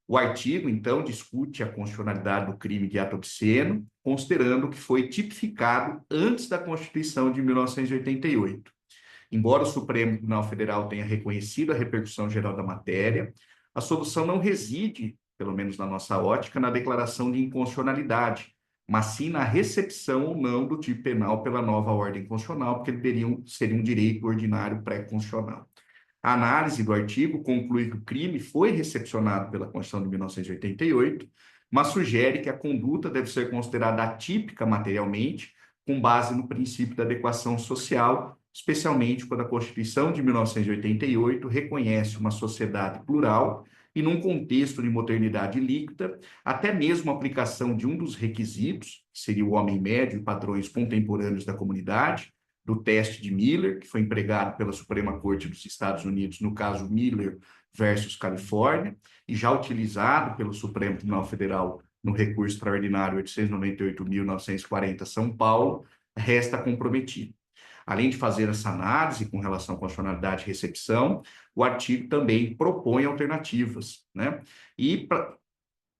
O artigo, então, discute a constitucionalidade do crime de ato obsceno, considerando que foi tipificado antes da Constituição de 1988. Embora o Supremo Tribunal Federal tenha reconhecido a repercussão geral da matéria, a solução não reside, pelo menos na nossa ótica, na declaração de inconstitucionalidade, mas sim na recepção ou não do tipo penal pela nova ordem constitucional, porque seria um direito ordinário pré-constitucional. A análise do artigo conclui que o crime foi recepcionado pela Constituição de 1988, mas sugere que a conduta deve ser considerada atípica materialmente, com base no princípio da adequação social, especialmente quando a Constituição de 1988 reconhece uma sociedade plural e, num contexto de modernidade líquida, até mesmo a aplicação de um dos requisitos, que seria o homem médio e padrões contemporâneos da comunidade, do teste de Miller, que foi empregado pela Suprema Corte dos Estados Unidos no caso Miller versus Califórnia, e já utilizado pelo Supremo Tribunal Federal no recurso extraordinário 898.940 São Paulo, resta comprometido. Além de fazer essa análise com relação à constitucionalidade e recepção, o artigo também propõe alternativas, né? E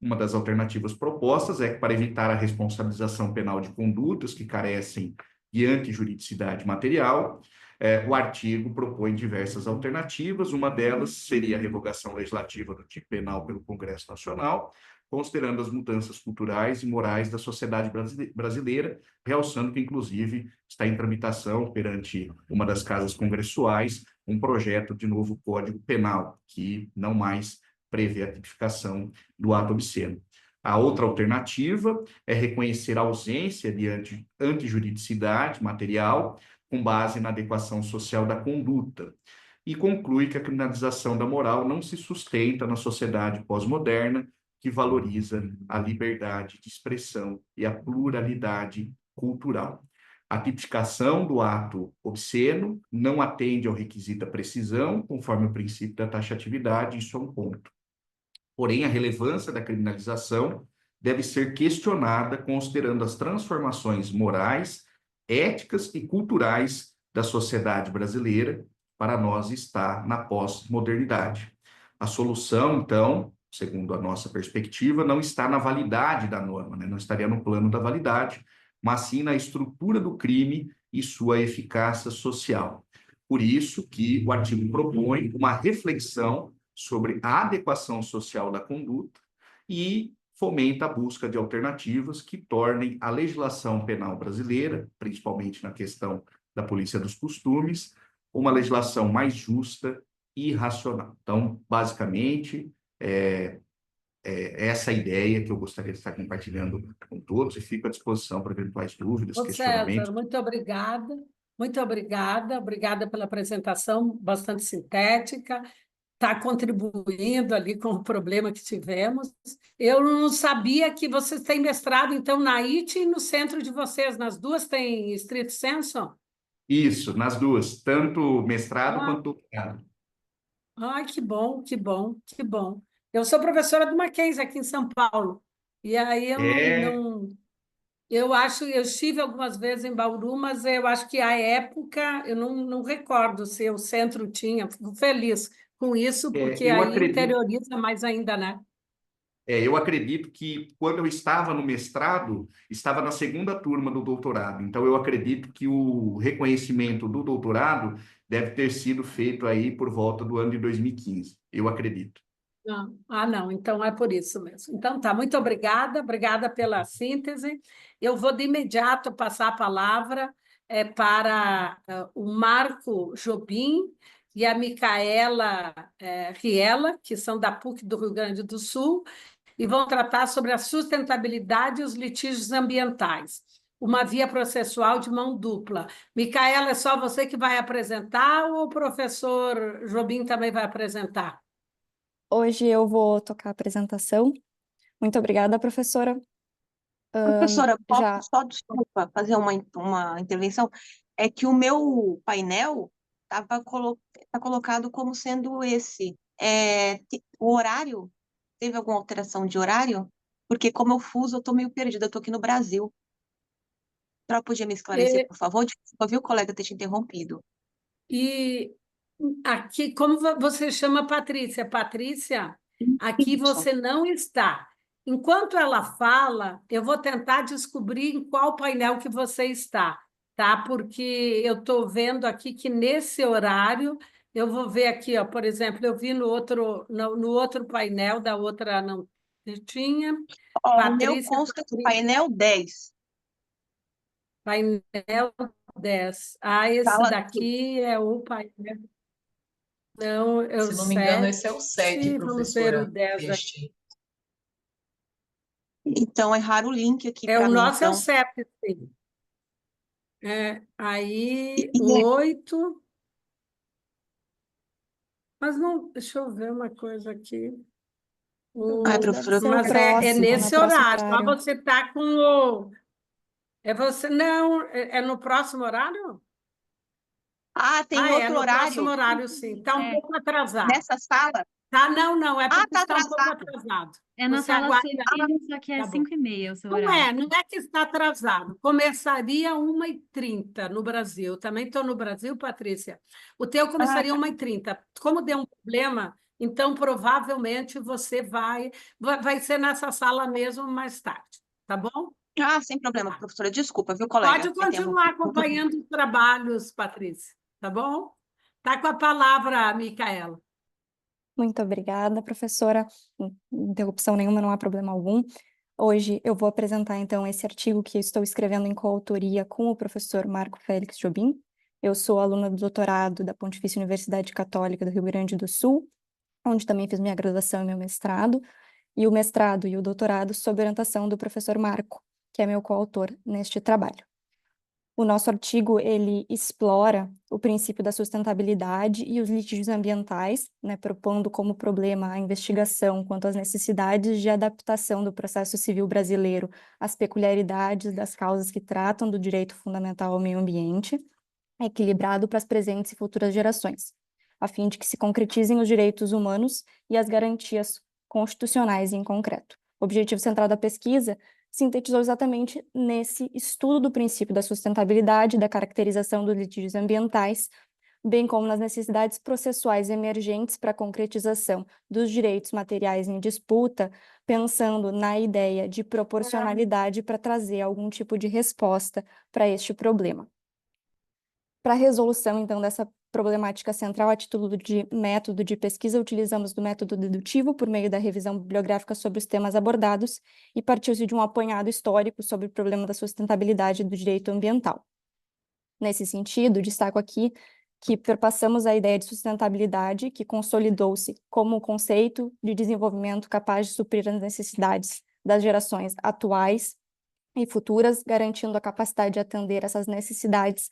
uma das alternativas propostas é que, para evitar a responsabilização penal de condutas que carecem de antijuridicidade material, o artigo propõe diversas alternativas. Uma delas seria a revogação legislativa do tipo penal pelo Congresso Nacional, considerando as mudanças culturais e morais da sociedade brasileira, realçando que, inclusive, está em tramitação perante uma das casas congressuais um projeto de novo Código Penal, que não mais prevê a tipificação do ato obsceno. A outra alternativa é reconhecer a ausência de antijuridicidade material com base na adequação social da conduta, e conclui que a criminalização da moral não se sustenta na sociedade pós-moderna, que valoriza a liberdade de expressão e a pluralidade cultural. A tipificação do ato obsceno não atende ao requisito da precisão, conforme o princípio da taxatividade, isso é um ponto. Porém, a relevância da criminalização deve ser questionada considerando as transformações morais, éticas e culturais da sociedade brasileira, para nós está na pós-modernidade. A solução, então, segundo a nossa perspectiva, não está na validade da norma, né? Não estaria no plano da validade, mas sim na estrutura do crime e sua eficácia social. Por isso que o artigo propõe uma reflexão sobre a adequação social da conduta e fomenta a busca de alternativas que tornem a legislação penal brasileira, principalmente na questão da polícia dos costumes, uma legislação mais justa e racional. Então, basicamente, essa ideia que eu gostaria de estar compartilhando com todos, e fico à disposição para eventuais dúvidas, questionamentos. César, muito obrigada pela apresentação bastante sintética, está contribuindo ali com o problema que tivemos. Eu não sabia que vocês têm mestrado, então, na IT e no centro de vocês, nas duas têm estrito sensu? Isso, nas duas, tanto mestrado quanto doutorado. Ai, que bom, que bom, que bom. Eu sou professora do Mackenzie aqui em São Paulo, e aí eu acho, eu estive algumas vezes em Bauru, mas eu acho que à época, eu não recordo se o centro tinha, fico feliz com isso, porque aí interioriza mais ainda, né? Eu acredito que, quando eu estava no mestrado, estava na segunda turma do doutorado. Então, eu acredito que o reconhecimento do doutorado deve ter sido feito aí por volta do ano de 2015. Eu acredito. Não, então é por isso mesmo. Então, tá, muito obrigada pela síntese. Eu vou de imediato passar a palavra para o Marco Jobim e a Micaela Riela, que são da PUC do Rio Grande do Sul, e vão tratar sobre a sustentabilidade e os litígios ambientais, uma via processual de mão dupla. Micaela, é só você que vai apresentar ou o professor Jobim também vai apresentar? Hoje eu vou tocar a apresentação. Muito obrigada, professora. Professora, já- posso só, desculpa, fazer uma intervenção? É que o meu painel tá colocado como sendo esse. O horário, teve alguma alteração de horário? Porque como eu fuso, eu estou meio perdida, eu estou aqui no Brasil. A senhora podia me esclarecer, por favor? Desculpa, viu, colega, ter te interrompido. E Aqui, como você chama Patrícia? Patrícia, aqui você não está. Enquanto ela fala, eu vou tentar descobrir em qual painel que você está, tá? Porque eu estou vendo aqui que nesse horário, eu vou ver aqui, ó, por exemplo, eu vi no outro painel da outra não tinha. Ó, o meu Patrícia, consta com painel 10. painel 10. Ah, esse Fala aqui. daqui é o painel. Não, é o Se não me engano, 7. esse é o 7, Vamos ver o professora 10 aqui. Cristi. Então, erraram o link aqui É, para o mim. nosso é o Então, 7, sim. Aí, e o é 8. Mas não, deixa eu ver uma coisa aqui. Ai, Deve professora, ser o Mas é próximo, no nesse próximo horário. Só horário. você está com o. É você. Não, é no próximo horário? tem Ah, é outro no próximo horário horário, sim. Está um pouco atrasado. nessa sala? Tá, não, é Ah, porque tá está um pouco atrasado. atrasado. É na Você sala aguarda aí. C20, só que é Tá bom. 5h30 o seu Não horário. não é que está atrasado. Começaria 1h30 no Brasil. Também estou no Brasil, Patrícia. O teu Ah, começaria tá. 1h30. Como deu um problema, então provavelmente você vai ser nessa sala mesmo mais tarde, tá bom? Sem problema, professora. Desculpa, viu, colega? Pode Ter continuar interrompido. acompanhando os trabalhos, Patrícia, tá bom? Tá com a palavra, Micaela. Muito obrigada, professora. Interrupção nenhuma, não há problema algum. Hoje eu vou apresentar, então, esse artigo que eu estou escrevendo em coautoria com o professor Marco Félix Jobim. Eu sou aluna do doutorado da Pontifícia Universidade Católica do Rio Grande do Sul, onde também fiz minha graduação e meu mestrado, e o mestrado e o doutorado sob orientação do professor Marco, que é meu coautor neste trabalho. O nosso artigo, ele explora o princípio da sustentabilidade e os litígios ambientais, né, propondo como problema a investigação quanto às necessidades de adaptação do processo civil brasileiro às peculiaridades das causas que tratam do direito fundamental ao meio ambiente, equilibrado para as presentes e futuras gerações, a fim de que se concretizem os direitos humanos e as garantias constitucionais em concreto. O objetivo central da pesquisa sintetizou exatamente nesse estudo do princípio da sustentabilidade, da caracterização dos litígios ambientais, bem como nas necessidades processuais emergentes para a concretização dos direitos materiais em disputa, pensando na ideia de proporcionalidade para trazer algum tipo de resposta para este problema. Para a resolução, então, dessa problemática central, a título de método de pesquisa, utilizamos do método dedutivo por meio da revisão bibliográfica sobre os temas abordados e partiu-se de um apanhado histórico sobre o problema da sustentabilidade do direito ambiental. Nesse sentido, destaco aqui que perpassamos a ideia de sustentabilidade, que consolidou-se como um conceito de desenvolvimento capaz de suprir as necessidades das gerações atuais e futuras, garantindo a capacidade de atender essas necessidades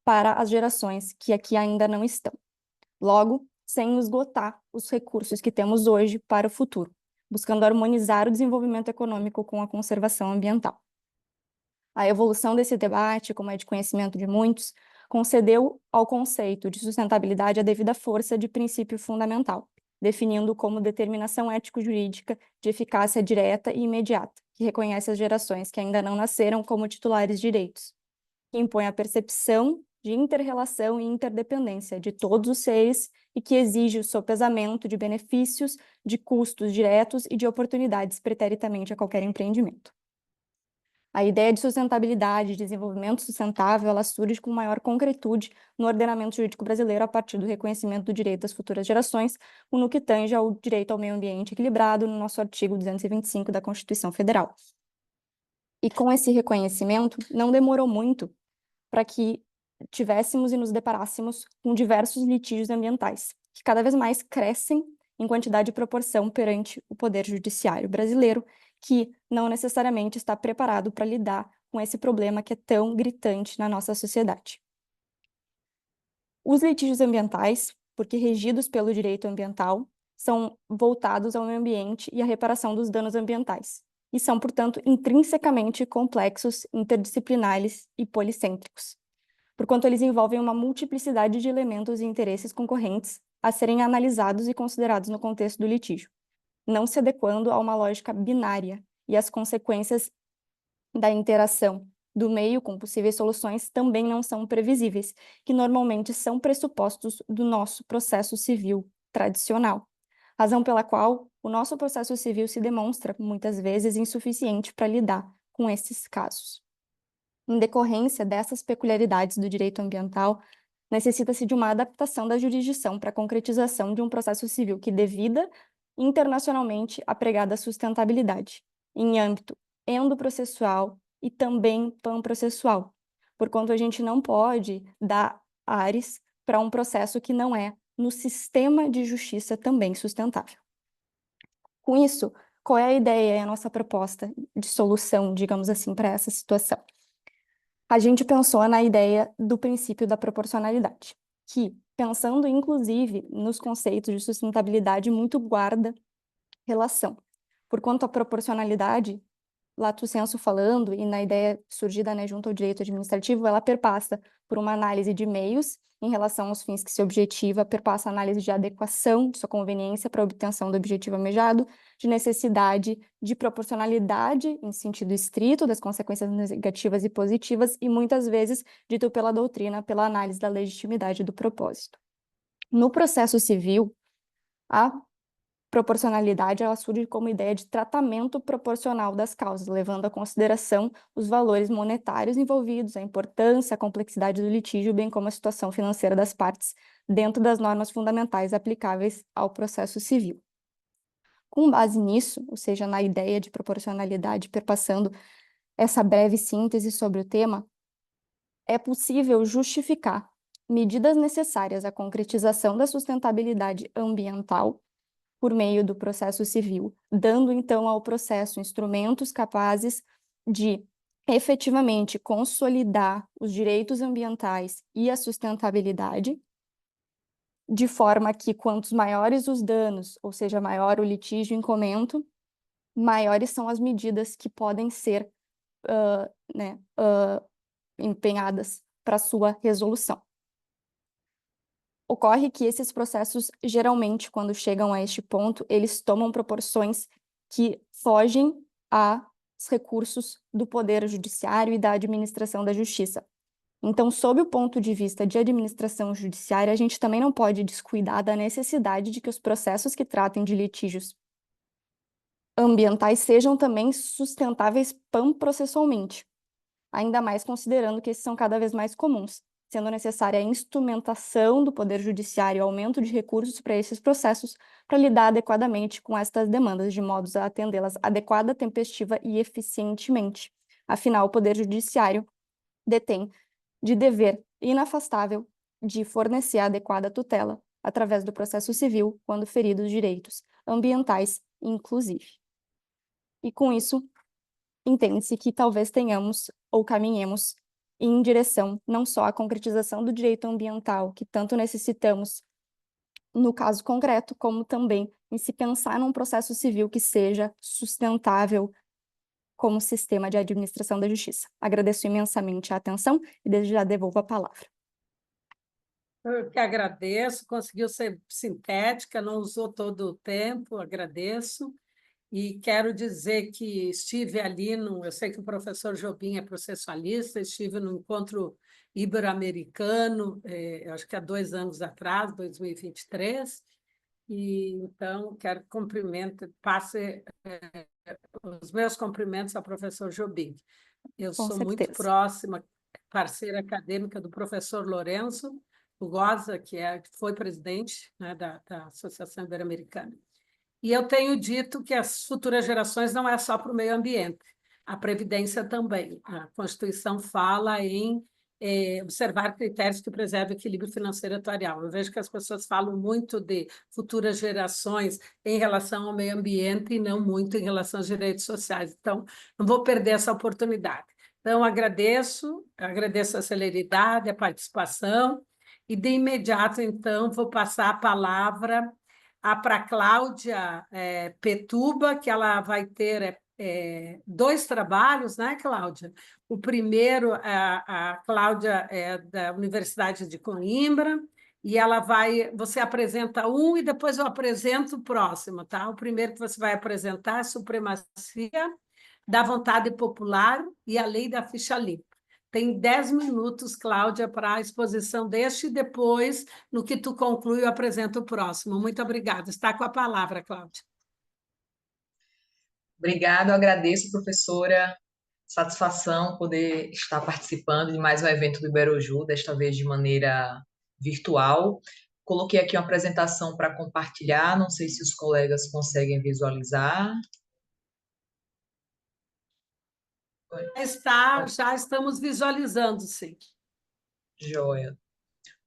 para as gerações que aqui ainda não estão. Logo, sem esgotar os recursos que temos hoje para o futuro, buscando harmonizar o desenvolvimento econômico com a conservação ambiental. A evolução desse debate, como é de conhecimento de muitos, concedeu ao conceito de sustentabilidade a devida força de princípio fundamental, definindo como determinação ético-jurídica de eficácia direta e imediata, que reconhece as gerações que ainda não nasceram como titulares de direitos, que impõe a percepção de inter-relação e interdependência de todos os seres e que exige o sopesamento de benefícios, de custos diretos e de oportunidades preteritamente a qualquer empreendimento. A ideia de sustentabilidade e desenvolvimento sustentável, ela surge com maior concretude no ordenamento jurídico brasileiro a partir do reconhecimento do direito das futuras gerações, no que tange ao direito ao meio ambiente equilibrado no nosso artigo 225 da Constituição Federal. E com esse reconhecimento, não demorou muito para que tivéssemos e nos deparássemos com diversos litígios ambientais, que cada vez mais crescem em quantidade e proporção perante o Poder Judiciário brasileiro, que não necessariamente está preparado para lidar com esse problema que é tão gritante na nossa sociedade. Os litígios ambientais, porque regidos pelo direito ambiental, são voltados ao meio ambiente e à reparação dos danos ambientais, e são, portanto, intrinsecamente complexos, interdisciplinares e policêntricos, porquanto eles envolvem uma multiplicidade de elementos e interesses concorrentes a serem analisados e considerados no contexto do litígio, não se adequando a uma lógica binária e às consequências da interação do meio com possíveis soluções também não são previsíveis, que normalmente são pressupostos do nosso processo civil tradicional. Razão pela qual o nosso processo civil se demonstra, muitas vezes, insuficiente para lidar com esses casos. Em decorrência dessas peculiaridades do direito ambiental, necessita-se de uma adaptação da jurisdição para a concretização de um processo civil que dê vida internacionalmente apregada à sustentabilidade, em âmbito endoprocessual e também panprocessual, porquanto a gente não pode dar ares para um processo que não é no sistema de justiça também sustentável. Com isso, qual é a ideia e a nossa proposta de solução, digamos assim, para essa situação? A gente pensou na ideia do princípio da proporcionalidade, que, pensando inclusive nos conceitos de sustentabilidade, muito guarda relação. Porquanto a proporcionalidade, lato sensu falando, e na ideia surgida, né, junto ao direito administrativo, ela perpassa por uma análise de meios em relação aos fins que se objetiva, perpassa a análise de adequação de sua conveniência para a obtenção do objetivo almejado, de necessidade, de proporcionalidade em sentido estrito das consequências negativas e positivas, e muitas vezes dito pela doutrina, pela análise da legitimidade do propósito. No processo civil, a proporcionalidade ela surge como ideia de tratamento proporcional das causas, levando à consideração os valores monetários envolvidos, a importância, a complexidade do litígio, bem como a situação financeira das partes, dentro das normas fundamentais aplicáveis ao processo civil. Com base nisso, ou seja, na ideia de proporcionalidade, perpassando essa breve síntese sobre o tema, é possível justificar medidas necessárias à concretização da sustentabilidade ambiental por meio do processo civil, dando então ao processo instrumentos capazes de efetivamente consolidar os direitos ambientais e a sustentabilidade, de forma que quantos maiores os danos, ou seja, maior o litígio em comento, maiores são as medidas que podem ser empenhadas para sua resolução. Ocorre que esses processos, geralmente, quando chegam a este ponto, eles tomam proporções que fogem aos recursos do Poder Judiciário e da administração da Justiça. Então, sob o ponto de vista de administração judiciária, a gente também não pode descuidar da necessidade de que os processos que tratem de litígios ambientais sejam também sustentáveis panprocessualmente, ainda mais considerando que esses são cada vez mais comuns, sendo necessária a instrumentação do Poder Judiciário e aumento de recursos para esses processos para lidar adequadamente com estas demandas, de modo a atendê-las adequada, tempestiva e eficientemente. Afinal, o Poder Judiciário detém de dever inafastável de fornecer a adequada tutela através do processo civil quando feridos direitos ambientais, inclusive. E com isso, entende-se que talvez tenhamos ou caminhemos em direção não só à concretização do direito ambiental, que tanto necessitamos no caso concreto, como também em se pensar num processo civil que seja sustentável como sistema de administração da justiça. Agradeço imensamente a atenção e desde já devolvo a palavra. Eu que agradeço, conseguiu ser sintética, não usou todo o tempo, agradeço. E quero dizer que estive ali, eu sei que o professor Jobim é processualista, estive no encontro ibero-americano, acho que há 2 anos atrás, 2023, e então quero passe os meus cumprimentos ao professor Jobim. Eu Com sou muito certeza. próxima, parceira acadêmica do professor Lourenço Fugosa, que foi presidente, né, da Associação Ibero-Americana. E eu tenho dito que as futuras gerações não é só para o meio ambiente, a Previdência também. A Constituição fala em observar critérios que preservem o equilíbrio financeiro atuarial. Eu vejo que as pessoas falam muito de futuras gerações em relação ao meio ambiente e não muito em relação aos direitos sociais. Então, não vou perder essa oportunidade. Então, agradeço a celeridade, a participação, e de imediato, então, vou passar a palavra para a Cláudia Petuba, que ela vai ter 2 trabalhos, né, Cláudia? O primeiro, a Cláudia é da Universidade de Coimbra, e você apresenta um e depois eu apresento o próximo, tá? O primeiro que você vai apresentar é a Supremacia da Vontade Popular e a Lei da Ficha Limpa. Tem 10 minutos, Cláudia, para a exposição deste e depois, no que tu conclui, eu apresento o próximo. Muito obrigada. Está com a palavra, Cláudia. Obrigada, eu agradeço, professora. Satisfação poder estar participando de mais um evento do Iberoju, desta vez de maneira virtual. Coloquei aqui uma apresentação para compartilhar, não sei se os colegas conseguem visualizar. Já estamos visualizando, sim. Joia.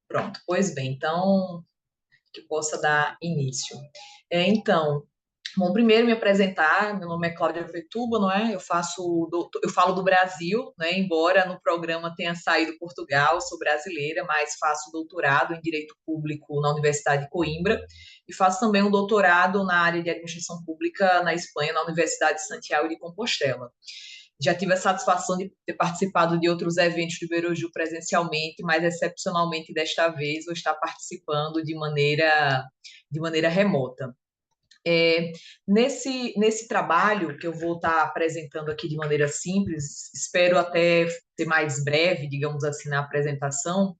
Pronto, pois bem, então, que possa dar início. Então, bom, primeiro me apresentar, meu nome é Cláudia Fetuba, não é? Eu falo do Brasil, né? Embora no programa tenha saído Portugal, sou brasileira, mas faço doutorado em Direito Público na Universidade de Coimbra e faço também um doutorado na área de Administração Pública na Espanha, na Universidade de Santiago de Compostela. Já tive a satisfação de ter participado de outros eventos do Iberoju presencialmente, mas excepcionalmente desta vez vou estar participando de maneira remota. Nesse trabalho que eu vou estar apresentando aqui de maneira simples, espero até ser mais breve, digamos assim, na apresentação.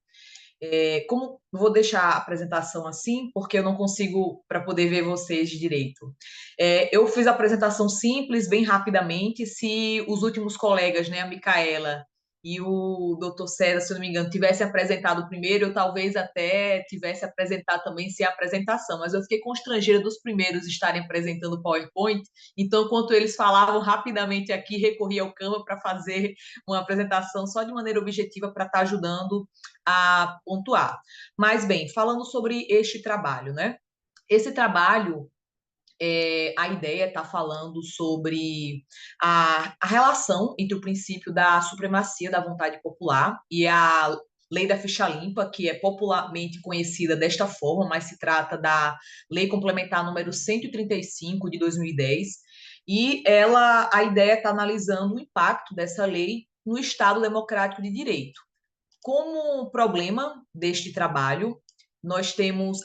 Como vou deixar a apresentação assim, porque eu não consigo para poder ver vocês direito. Eu fiz a apresentação simples, bem rapidamente. Se os últimos colegas, né, a Micaela e o Dr. César, se eu não me engano, tivessem apresentado primeiro, eu talvez até tivesse apresentado também sem apresentação, mas eu fiquei constrangida dos primeiros estarem apresentando o PowerPoint, então, enquanto eles falavam rapidamente aqui, recorri ao Canva para fazer uma apresentação só de maneira objetiva para estar ajudando a pontuar. Mas, bem, falando sobre este trabalho, né? Esse trabalho, a ideia está falando sobre a relação entre o princípio da supremacia da vontade popular e a Lei da Ficha Limpa, que é popularmente conhecida desta forma, mas se trata da Lei Complementar número 135 de 2010, e a ideia está analisando o impacto dessa lei no Estado Democrático de Direito. Como problema deste trabalho, nós temos,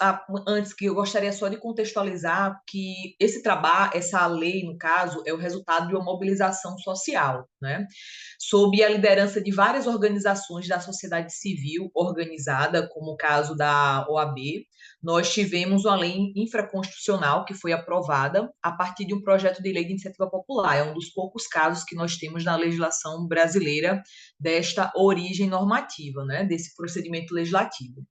antes que eu gostaria só de contextualizar que essa lei, no caso, é o resultado de uma mobilização social, né? Sob a liderança de várias organizações da sociedade civil organizada, como o caso da OAB, nós tivemos uma lei infraconstitucional que foi aprovada a partir de um projeto de lei de iniciativa popular. É um dos poucos casos que nós temos na legislação brasileira desta origem normativa, né, desse procedimento legislativo.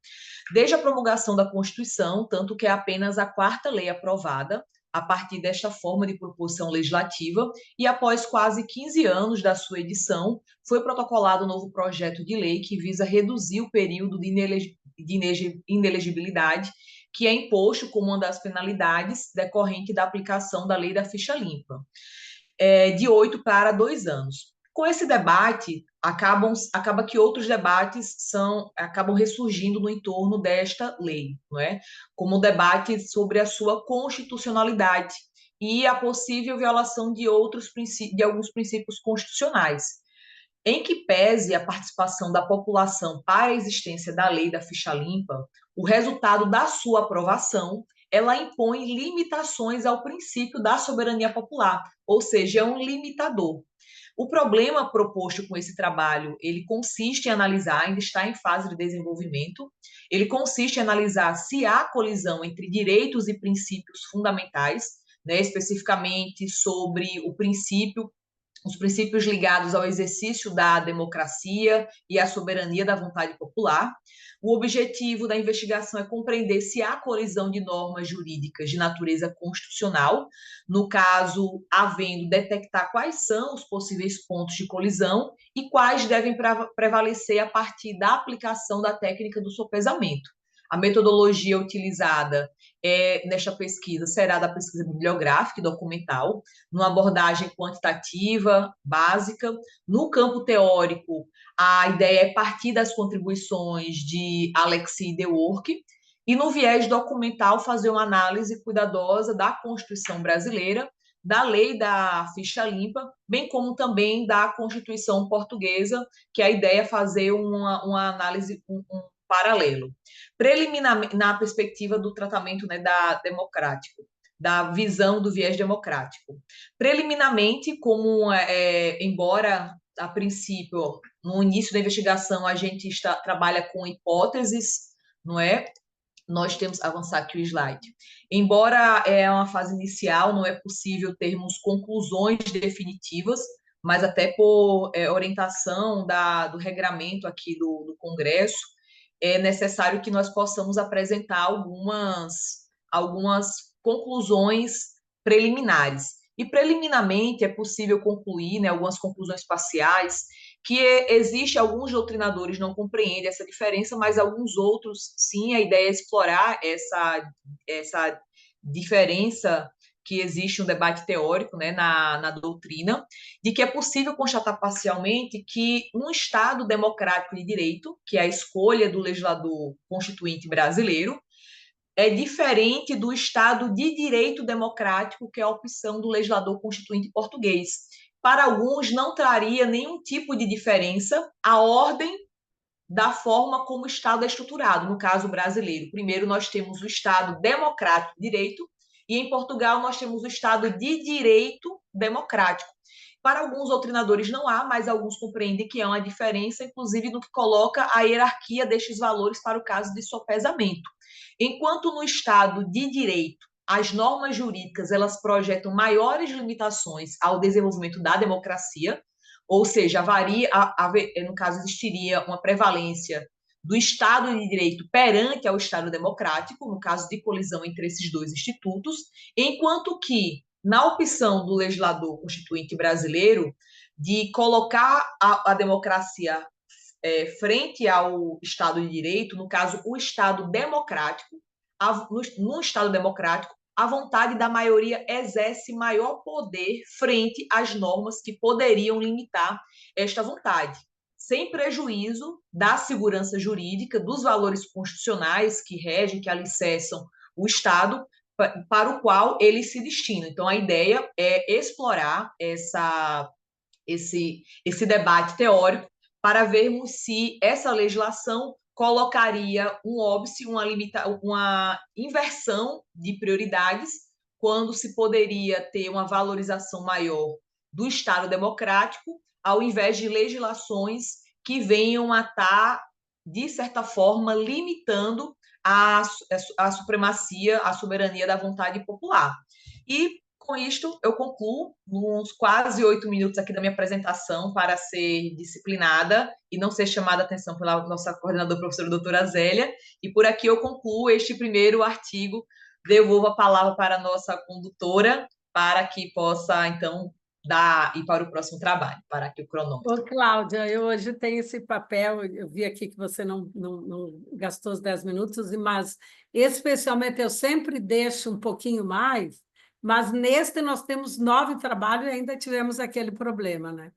Desde a promulgação da Constituição, tanto que é apenas a quarta lei aprovada a partir desta forma de proposição legislativa, e após quase 15 anos da sua edição, foi protocolado um novo projeto de lei que visa reduzir o período de inelegibilidade que é imposto como uma das penalidades decorrente da aplicação da Lei da Ficha Limpa, de 8 para 2 anos. Com esse debate, acaba que outros debates acabam ressurgindo no entorno desta lei, não é? Como o debate sobre a sua constitucionalidade e a possível violação de alguns princípios constitucionais. Em que pese a participação da população para a existência da lei da Ficha Limpa, o resultado da sua aprovação, ela impõe limitações ao princípio da soberania popular, ou seja, é um limitador. O problema proposto com esse trabalho, ele consiste em analisar, ainda está em fase de desenvolvimento, ele consiste em analisar se há colisão entre direitos e princípios fundamentais, né, especificamente sobre os princípios ligados ao exercício da democracia e à soberania da vontade popular. O objetivo da investigação é compreender se há colisão de normas jurídicas de natureza constitucional, no caso, detectar quais são os possíveis pontos de colisão e quais devem prevalecer a partir da aplicação da técnica do sopesamento. A metodologia utilizada nesta pesquisa será da pesquisa bibliográfica e documental, numa abordagem quantitativa, básica. No campo teórico, a ideia é partir das contribuições de Alexis de Work, e no viés documental fazer uma análise cuidadosa da Constituição brasileira, da lei da Ficha Limpa, bem como também da Constituição portuguesa, que a ideia é fazer uma análise, um paralelo. Preliminarmente, na perspectiva do tratamento, né, democrático, da visão do viés democrático. Preliminarmente, embora a princípio, no início da investigação, a gente trabalha com hipóteses, não é? Nós temos que avançar aqui o slide. Embora é uma fase inicial, não é possível termos conclusões definitivas, mas até por orientação do regramento aqui do Congresso, é necessário que nós possamos apresentar algumas conclusões preliminares. E preliminarmente é possível concluir, né, algumas conclusões parciais, que existe alguns doutrinadores não compreendem essa diferença, mas alguns outros, sim, a ideia é explorar essa diferença que existe um debate teórico, né, na doutrina, de que é possível constatar parcialmente que um Estado democrático de direito, que é a escolha do legislador constituinte brasileiro, é diferente do Estado de direito democrático, que é a opção do legislador constituinte português. Para alguns, não traria nenhum tipo de diferença a ordem da forma como o Estado é estruturado, no caso brasileiro. Primeiro, nós temos o Estado democrático de direito, e em Portugal nós temos o Estado de direito democrático. Para alguns doutrinadores não há, mas alguns compreendem que há uma diferença, inclusive no que coloca a hierarquia destes valores para o caso de sopesamento. Enquanto no Estado de direito, as normas jurídicas elas projetam maiores limitações ao desenvolvimento da democracia, ou seja, no caso, existiria uma prevalência do Estado de Direito perante ao Estado democrático, no caso de colisão entre esses dois institutos, enquanto que, na opção do legislador constituinte brasileiro, de colocar a democracia frente ao Estado de Direito, no caso, o Estado democrático, no Estado democrático, a vontade da maioria exerce maior poder frente às normas que poderiam limitar esta vontade, sem prejuízo da segurança jurídica, dos valores constitucionais que regem, que alicerçam o Estado, para o qual ele se destina. Então, a ideia é explorar esse debate teórico para vermos se essa legislação colocaria um óbice, uma inversão de prioridades, quando se poderia ter uma valorização maior do Estado democrático, ao invés de legislações que venham a estar, de certa forma, limitando a supremacia, a soberania da vontade popular. E, com isto, eu concluo uns quase 8 minutos aqui da minha apresentação para ser disciplinada e não ser chamada a atenção pela nossa coordenadora, professora doutora Zélia. E por aqui eu concluo este primeiro artigo. Devolvo a palavra para a nossa condutora, para que possa, então, ir para o próximo trabalho, para aqui o cronômetro. Ô, Cláudia, eu hoje tenho esse papel, eu vi aqui que você não gastou os 10 minutos, mas especialmente eu sempre deixo um pouquinho mais, mas neste nós temos 9 trabalhos e ainda tivemos aquele problema, né?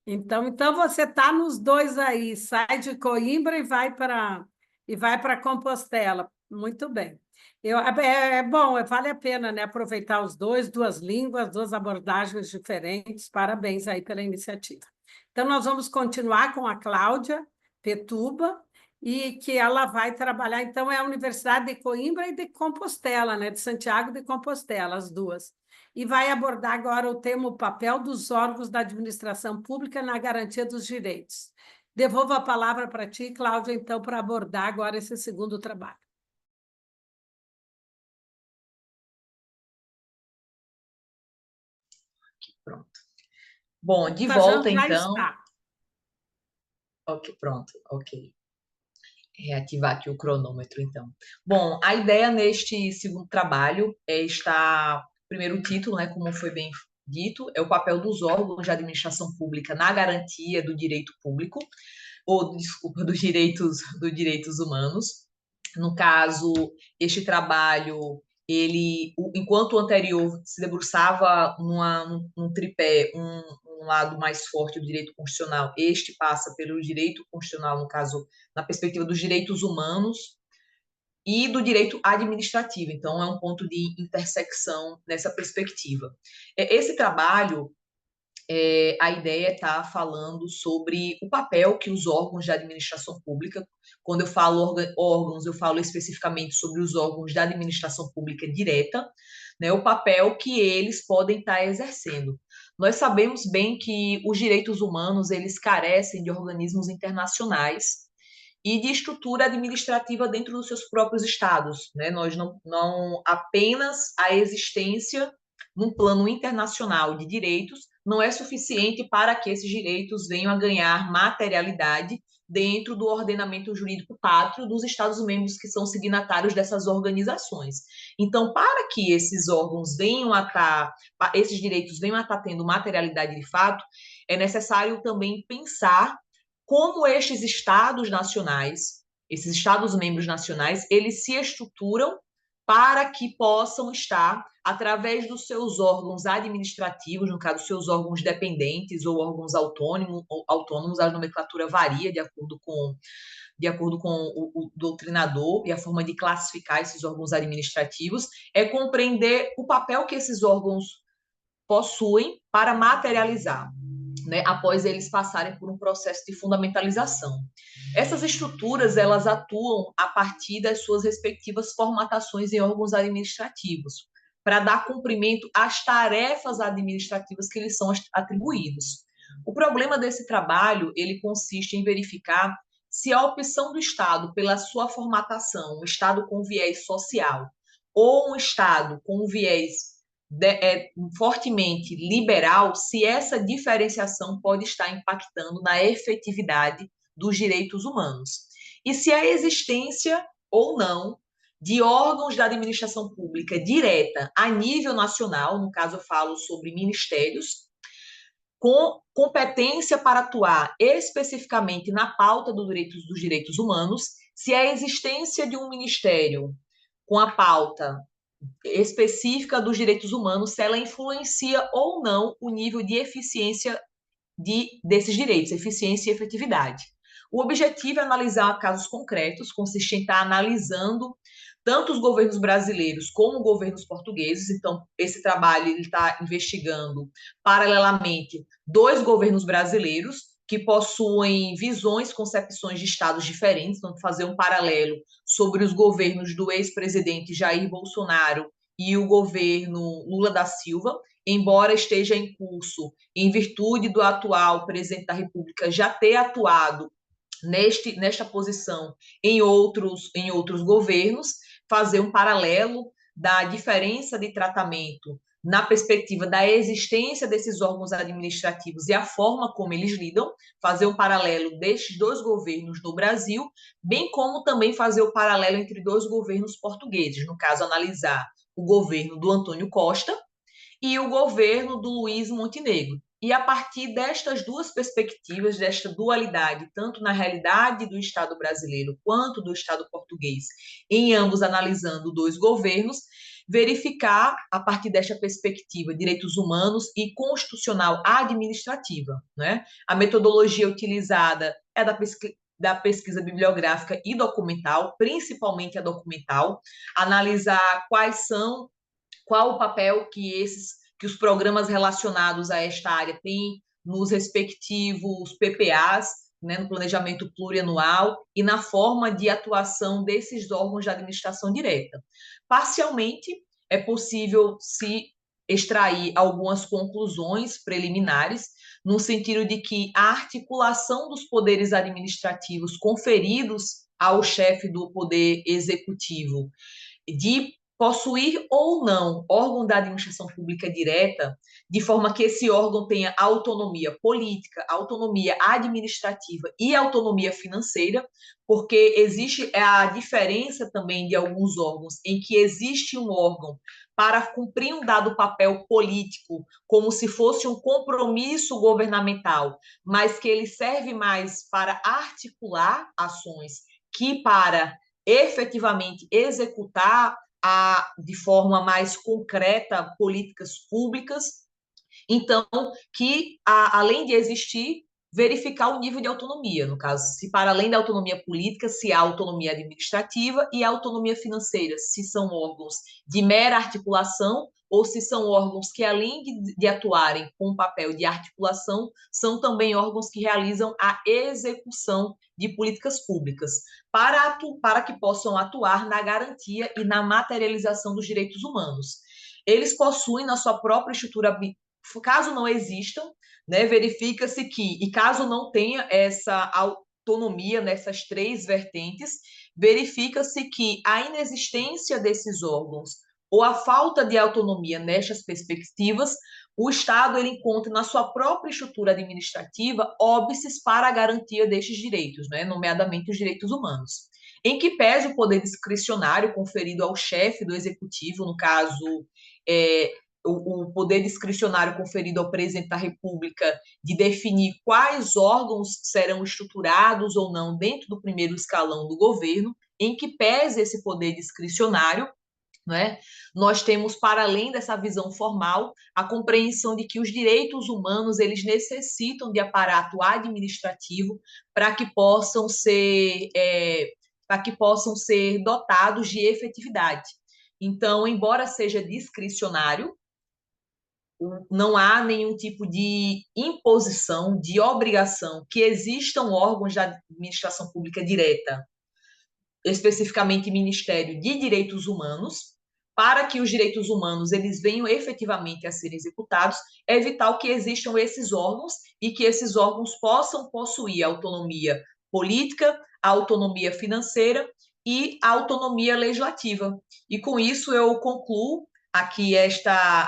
Então você está nos dois aí, sai de Coimbra e vai para Compostela. Muito bem. Bom, vale a pena, né, aproveitar os duas línguas, 2 abordagens diferentes. Parabéns aí pela iniciativa. Então, nós vamos continuar com a Cláudia Petuba, e que ela vai trabalhar, então, é a Universidade de Coimbra e de Compostela, né, de Santiago de Compostela, as duas. E vai abordar agora o tema o papel dos órgãos da administração pública na garantia dos direitos. Devolvo a palavra para ti, Cláudia, então, para abordar agora esse segundo trabalho. Pronto. Bom, de Tá, volta, já então. está. Ok, pronto, ok. Reativar aqui o cronômetro, então. Bom, a ideia neste segundo trabalho primeiro título, né, como foi bem dito, é o papel dos órgãos de administração pública na garantia do direito público, dos direitos humanos. No caso, este trabalho, enquanto o anterior se debruçava num tripé, um lado mais forte do direito constitucional, este passa pelo direito constitucional, no caso, na perspectiva dos direitos humanos e do direito administrativo. Então, é um ponto de intersecção nessa perspectiva. Esse trabalho, a ideia é estar falando sobre o papel que os órgãos de administração pública, quando eu falo órgãos, eu falo especificamente sobre os órgãos da administração pública direta, né, o papel que eles podem estar exercendo. Nós sabemos bem que os direitos humanos, eles carecem de organismos internacionais e de estrutura administrativa dentro dos seus próprios estados, né? Nós não apenas a existência num plano internacional de direitos não é suficiente para que esses direitos venham a ganhar materialidade dentro do ordenamento jurídico pátrio dos Estados-membros que são signatários dessas organizações. Então, para que esses órgãos venham a estar, esses direitos venham a estar tendo materialidade de fato, é necessário também pensar como estes estados nacionais, esses estados-membros nacionais, eles se estruturam para que possam estar, através dos seus órgãos administrativos, no caso, seus órgãos dependentes ou órgãos autônomos, a nomenclatura varia de acordo com o doutrinador e a forma de classificar esses órgãos administrativos, é compreender o papel que esses órgãos possuem para materializar, né, após eles passarem por um processo de fundamentalização. Essas estruturas, elas atuam a partir das suas respectivas formatações em órgãos administrativos, para dar cumprimento às tarefas administrativas que lhes são atribuídos. O problema desse trabalho, ele consiste em verificar se a opção do Estado pela sua formatação, um Estado com viés social, ou um Estado com viés fortemente liberal, se essa diferenciação pode estar impactando na efetividade dos direitos humanos. E se a existência ou não de órgãos da administração pública direta a nível nacional, no caso eu falo sobre ministérios, com competência para atuar especificamente na pauta dos direitos humanos, se a existência de um ministério com a pauta específica dos direitos humanos, se ela influencia ou não o nível de eficiência desses direitos, eficiência e efetividade. O objetivo é analisar casos concretos, consiste em estar analisando tanto os governos brasileiros como governos portugueses. Então, esse trabalho está investigando, paralelamente, 2 governos brasileiros que possuem visões, concepções de estados diferentes. Então, fazer um paralelo sobre os governos do ex-presidente Jair Bolsonaro e o governo Lula da Silva, embora esteja em curso, em virtude do atual presidente da República já ter atuado nesta posição em outros governos, fazer um paralelo da diferença de tratamento na perspectiva da existência desses órgãos administrativos e a forma como eles lidam, fazer um paralelo destes 2 governos no Brasil, bem como também fazer o paralelo entre 2 governos portugueses, no caso, analisar o governo do Antônio Costa e o governo do Luiz Montenegro. E a partir destas 2 perspectivas, desta dualidade, tanto na realidade do Estado brasileiro quanto do Estado português, em ambos analisando 2 governos, verificar, a partir desta perspectiva, direitos humanos e constitucional administrativa, né? A metodologia utilizada é da pesquisa bibliográfica e documental, principalmente a documental, analisar qual o papel que os programas relacionados a esta área têm nos respectivos PPAs, né, no planejamento plurianual e na forma de atuação desses órgãos de administração direta. Parcialmente, é possível se extrair algumas conclusões preliminares, no sentido de que a articulação dos poderes administrativos conferidos ao chefe do poder executivo de possuir ou não órgão da administração pública direta, de forma que esse órgão tenha autonomia política, autonomia administrativa e autonomia financeira, porque existe a diferença também de alguns órgãos em que existe um órgão para cumprir um dado papel político, como se fosse um compromisso governamental, mas que ele serve mais para articular ações que para efetivamente executar de forma mais concreta políticas públicas. Então, que além de existir, verificar o nível de autonomia, no caso, se para além da autonomia política, se há autonomia administrativa e a autonomia financeira, se são órgãos de mera articulação ou se são órgãos que, além de atuarem com o papel de articulação, são também órgãos que realizam a execução de políticas públicas, para que possam atuar na garantia e na materialização dos direitos humanos. Eles possuem na sua própria estrutura, caso não existam, né, verifica-se que, e caso não tenha essa autonomia nessas três vertentes, verifica-se que a inexistência desses órgãos ou a falta de autonomia nestas perspectivas, o Estado ele encontra na sua própria estrutura administrativa óbices para a garantia destes direitos, né, nomeadamente os direitos humanos, em que pese o poder discricionário conferido ao chefe do executivo, no caso, o poder discricionário conferido ao presidente da República de definir quais órgãos serão estruturados ou não dentro do primeiro escalão do governo, em que pese esse poder discricionário, né? Nós temos, para além dessa visão formal, a compreensão de que os direitos humanos eles necessitam de aparato administrativo para que possam ser dotados de efetividade. Então, embora seja discricionário, não há nenhum tipo de imposição, de obrigação que existam órgãos da administração pública direta, especificamente Ministério de Direitos Humanos, para que os direitos humanos eles venham efetivamente a serem executados, é vital que existam esses órgãos e que esses órgãos possam possuir autonomia política, autonomia financeira e autonomia legislativa. E com isso eu concluo aqui esta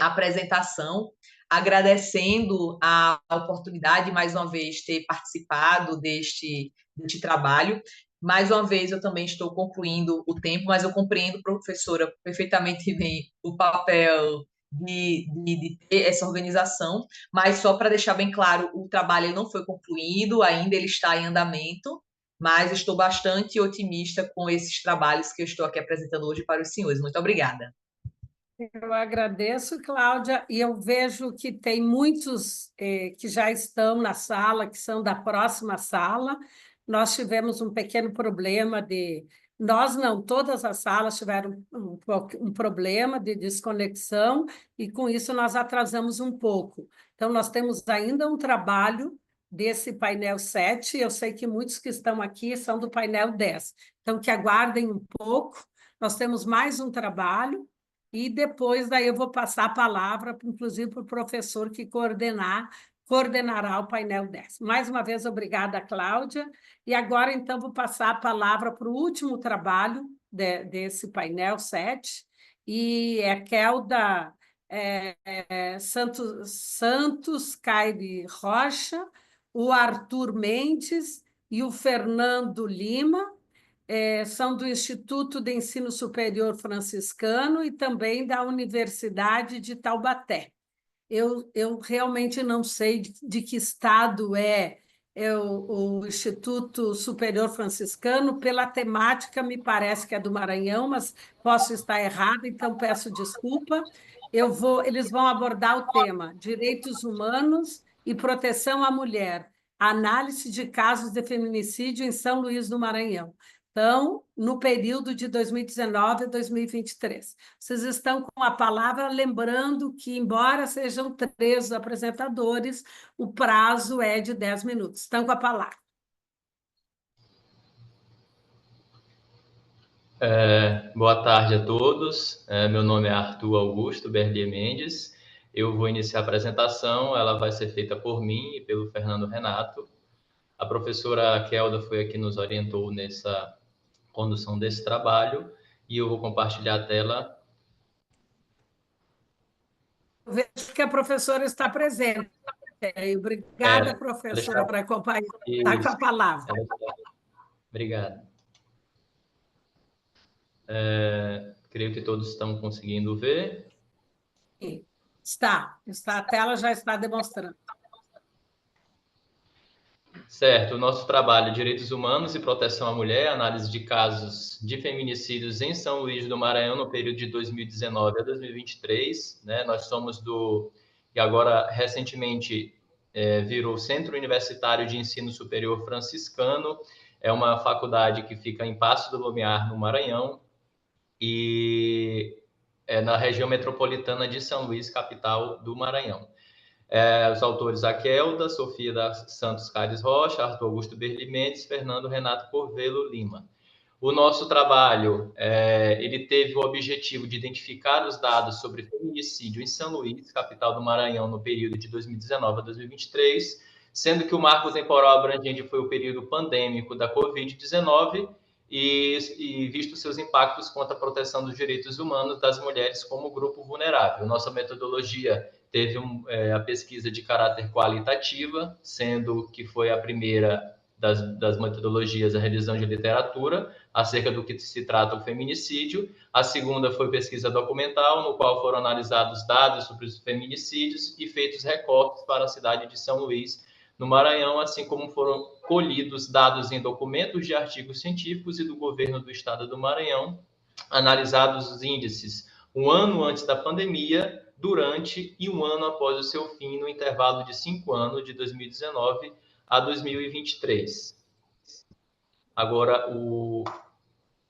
apresentação, agradecendo a oportunidade de, mais uma vez, ter participado deste trabalho. Mais uma vez, eu também estou concluindo o tempo, mas eu compreendo, professora, perfeitamente bem o papel de ter essa organização, mas só para deixar bem claro, o trabalho não foi concluído, ainda ele está em andamento, mas estou bastante otimista com esses trabalhos que eu estou aqui apresentando hoje para os senhores. Muito obrigada. Eu agradeço, Cláudia, e eu vejo que tem muitos que já estão na sala, que são da próxima sala. Nós tivemos um pequeno problema Nós não, todas as salas tiveram um problema de desconexão, e com isso nós atrasamos um pouco. Então, nós temos ainda um trabalho desse painel 7, eu sei que muitos que estão aqui são do painel 10, então que aguardem um pouco, nós temos mais um trabalho, e depois daí eu vou passar a palavra, inclusive, para o professor que coordenará o painel 10. Mais uma vez, obrigada, Cláudia. E agora, então, vou passar a palavra para o último trabalho desse painel 7, e é Kelda Santos Caire Rocha, o Arthur Mendes e o Fernando Lima, são do Instituto de Ensino Superior Franciscano e também da Universidade de Taubaté. Eu realmente não sei de que estado é o Instituto Superior Franciscano, pela temática me parece que é do Maranhão, mas posso estar errada, então peço desculpa. Eles vão abordar o tema Direitos Humanos e Proteção à Mulher, análise de casos de feminicídio em São Luís do Maranhão. Então, no período de 2019 a 2023. Vocês estão com a palavra, lembrando que, embora sejam 3 apresentadores, o prazo é de 10 minutos. Estão com a palavra. Boa tarde a todos. Meu nome é Arthur Augusto Berlier Mendes. Eu vou iniciar a apresentação, ela vai ser feita por mim e pelo Fernando Renato. A professora Kelda foi a que nos orientou nessa condução desse trabalho, e eu vou compartilhar a tela. Vejo que a professora está presente. Obrigada, professora, por acompanhar. Está com a palavra. Obrigado. Creio que todos estão conseguindo ver. Está, a tela já está demonstrando. Certo, o nosso trabalho Direitos Humanos e Proteção à Mulher, análise de casos de feminicídios em São Luís do Maranhão no período de 2019 a 2023, né? Nós somos que agora recentemente virou Centro Universitário de Ensino Superior Franciscano, é uma faculdade que fica em Paço do Lumiar, no Maranhão, e na região metropolitana de São Luís, capital do Maranhão. Os autores Aquelda, Sofia da Santos Caires Rocha, Arthur Augusto Berli Mendes, Fernando Renato Corvelo Lima. O nosso trabalho, ele teve o objetivo de identificar os dados sobre feminicídio em São Luís, capital do Maranhão, no período de 2019 a 2023, sendo que o marco temporal abrangente foi o período pandêmico da Covid-19 e visto seus impactos quanto à proteção dos direitos humanos das mulheres como grupo vulnerável. Nossa metodologia teve a pesquisa de caráter qualitativa, sendo que foi a primeira das metodologias a revisão de literatura acerca do que se trata o feminicídio. A segunda foi pesquisa documental, no qual foram analisados dados sobre os feminicídios e feitos recortes para a cidade de São Luís, no Maranhão, assim como foram colhidos dados em documentos de artigos científicos e do governo do estado do Maranhão, analisados os índices um ano antes da pandemia, durante e um ano após o seu fim, no intervalo de 5 anos, de 2019 a 2023. Agora o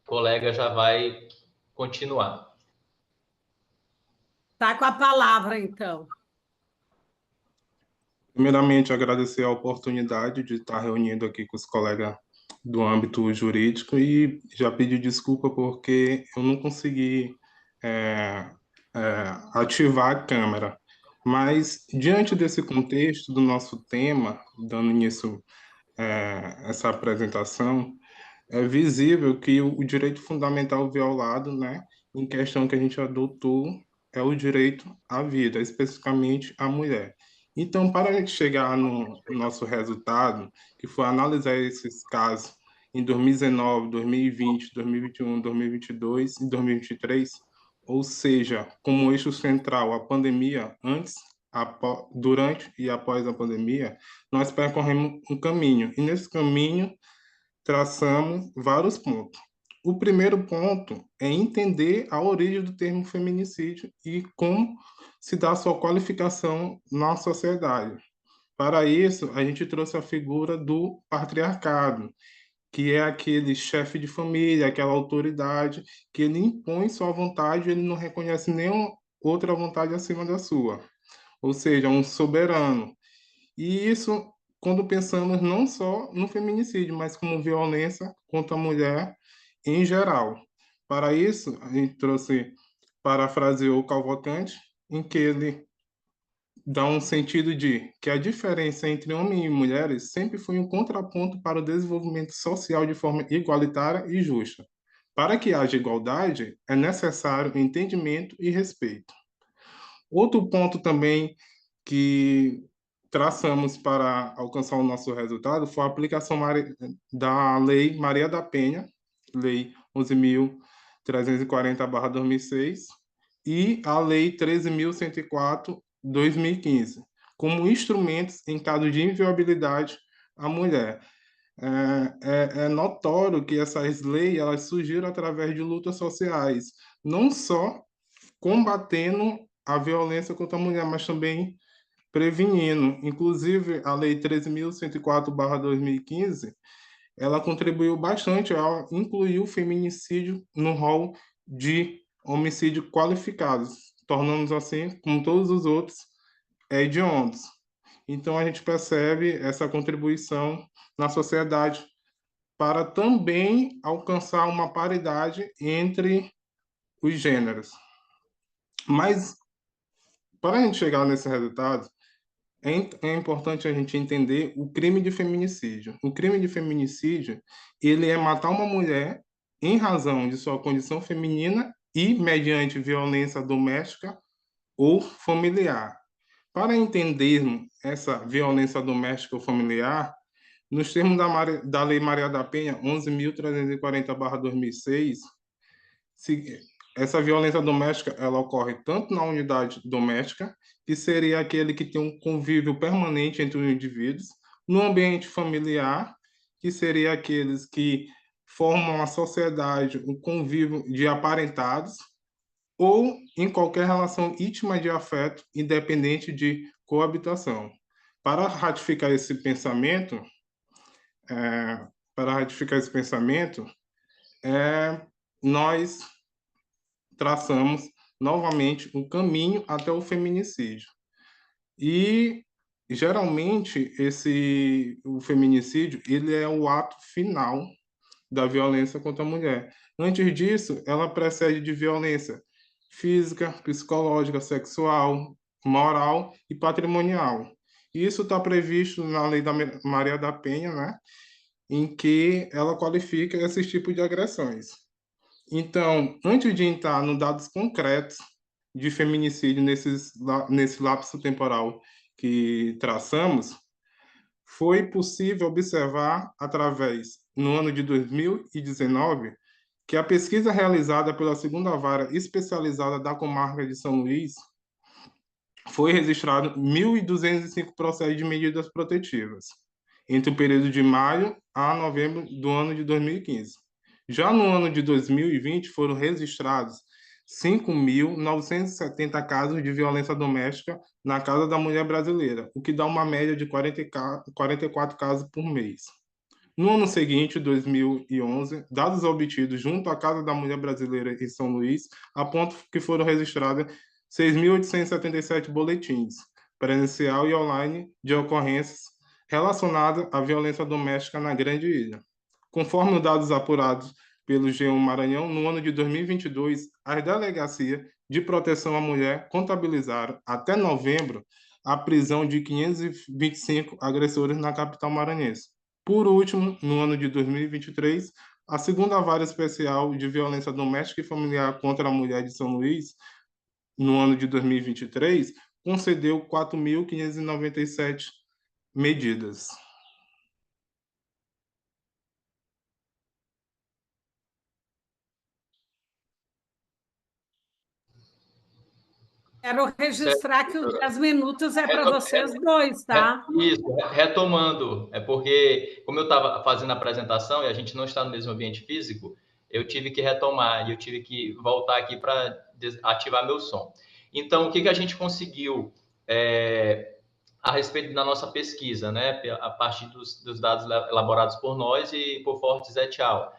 colega já vai continuar. Está com a palavra, então. Primeiramente, agradecer a oportunidade de estar reunindo aqui com os colegas do âmbito jurídico e já pedir desculpa porque eu não consegui ativar a câmera. Mas, diante desse contexto do nosso tema, dando início a essa apresentação, é visível que o direito fundamental violado, né, em questão que a gente adotou, é o direito à vida, especificamente à mulher. Então, para a gente chegar no nosso resultado, que foi analisar esses casos em 2019, 2020, 2021, 2022 e 2023, ou seja, como eixo central a pandemia, antes, durante e após a pandemia, nós percorremos um caminho. E nesse caminho, traçamos vários pontos. O primeiro ponto é entender a origem do termo feminicídio e como se dá a sua qualificação na sociedade. Para isso, a gente trouxe a figura do patriarcado, que é aquele chefe de família, aquela autoridade que ele impõe sua vontade, ele não reconhece nenhuma outra vontade acima da sua. Ou seja, um soberano. E isso quando pensamos não só no feminicídio, mas como violência contra a mulher em geral. Para isso, a gente parafraseou Cavalcante, em que ele dá um sentido de que a diferença entre homens e mulheres sempre foi um contraponto para o desenvolvimento social de forma igualitária e justa. Para que haja igualdade, é necessário entendimento e respeito. Outro ponto também que traçamos para alcançar o nosso resultado foi a aplicação da Lei Maria da Penha, Lei 11.340/2006, e a Lei 13.104/2015, como instrumentos em caso de inviolabilidade à mulher. É notório que essas leis elas surgiram através de lutas sociais, não só combatendo a violência contra a mulher, mas também prevenindo. Inclusive, a Lei 13.104/2015, ela contribuiu bastante ao incluir o feminicídio no rol de homicídio qualificados, tornando-nos assim, como todos os outros, hediondos. Então, a gente percebe essa contribuição na sociedade para também alcançar uma paridade entre os gêneros. Mas, para a gente chegar nesse resultado, é importante a gente entender o crime de feminicídio. O crime de feminicídio, ele é matar uma mulher em razão de sua condição feminina e mediante violência doméstica ou familiar. Para entendermos essa violência doméstica ou familiar, nos termos da Lei Maria da Penha, 11.340/2006, essa violência doméstica ela ocorre tanto na unidade doméstica, que seria aquele que tem um convívio permanente entre os indivíduos, no ambiente familiar, que seria aqueles que formam a sociedade, um convívio de aparentados, ou em qualquer relação íntima de afeto, independente de coabitação. Para ratificar esse pensamento, nós traçamos novamente o caminho até o feminicídio. E geralmente o feminicídio ele é o ato final da violência contra a mulher. Antes disso, ela precede de violência física, psicológica, sexual, moral e patrimonial. Isso está previsto na Lei da Maria da Penha, né, em que ela qualifica esses tipos de agressões. Então, antes de entrar nos dados concretos de feminicídio nesse lapso temporal que traçamos, foi possível observar, no ano de 2019, que a pesquisa realizada pela segunda vara especializada da comarca de São Luís foi registrado 1.205 processos de medidas protetivas, entre o período de maio a novembro do ano de 2015. Já no ano de 2020, foram registrados 5.970 casos de violência doméstica na casa da mulher brasileira, o que dá uma média de 44 casos por mês. No ano seguinte, 2011, dados obtidos junto à Casa da Mulher Brasileira em São Luís apontam que foram registrados 6.877 boletins, presencial e online, de ocorrências relacionadas à violência doméstica na Grande Ilha. Conforme os dados apurados pelo G1 Maranhão, no ano de 2022, as delegacias de proteção à mulher contabilizaram, até novembro, a prisão de 525 agressores na capital maranhense. Por último, no ano de 2023, a segunda vara especial de violência doméstica e familiar contra a mulher de São Luís, no ano de 2023, concedeu 4.597 medidas. Quero registrar que os 10 minutos é para vocês dois, tá? Isso, retomando, é porque, como eu estava fazendo a apresentação e a gente não está no mesmo ambiente físico, eu tive que retomar e eu tive que voltar aqui para ativar meu som. Então, o que a gente conseguiu a respeito da nossa pesquisa, né, a partir dos dados elaborados por nós e por Fortes et al.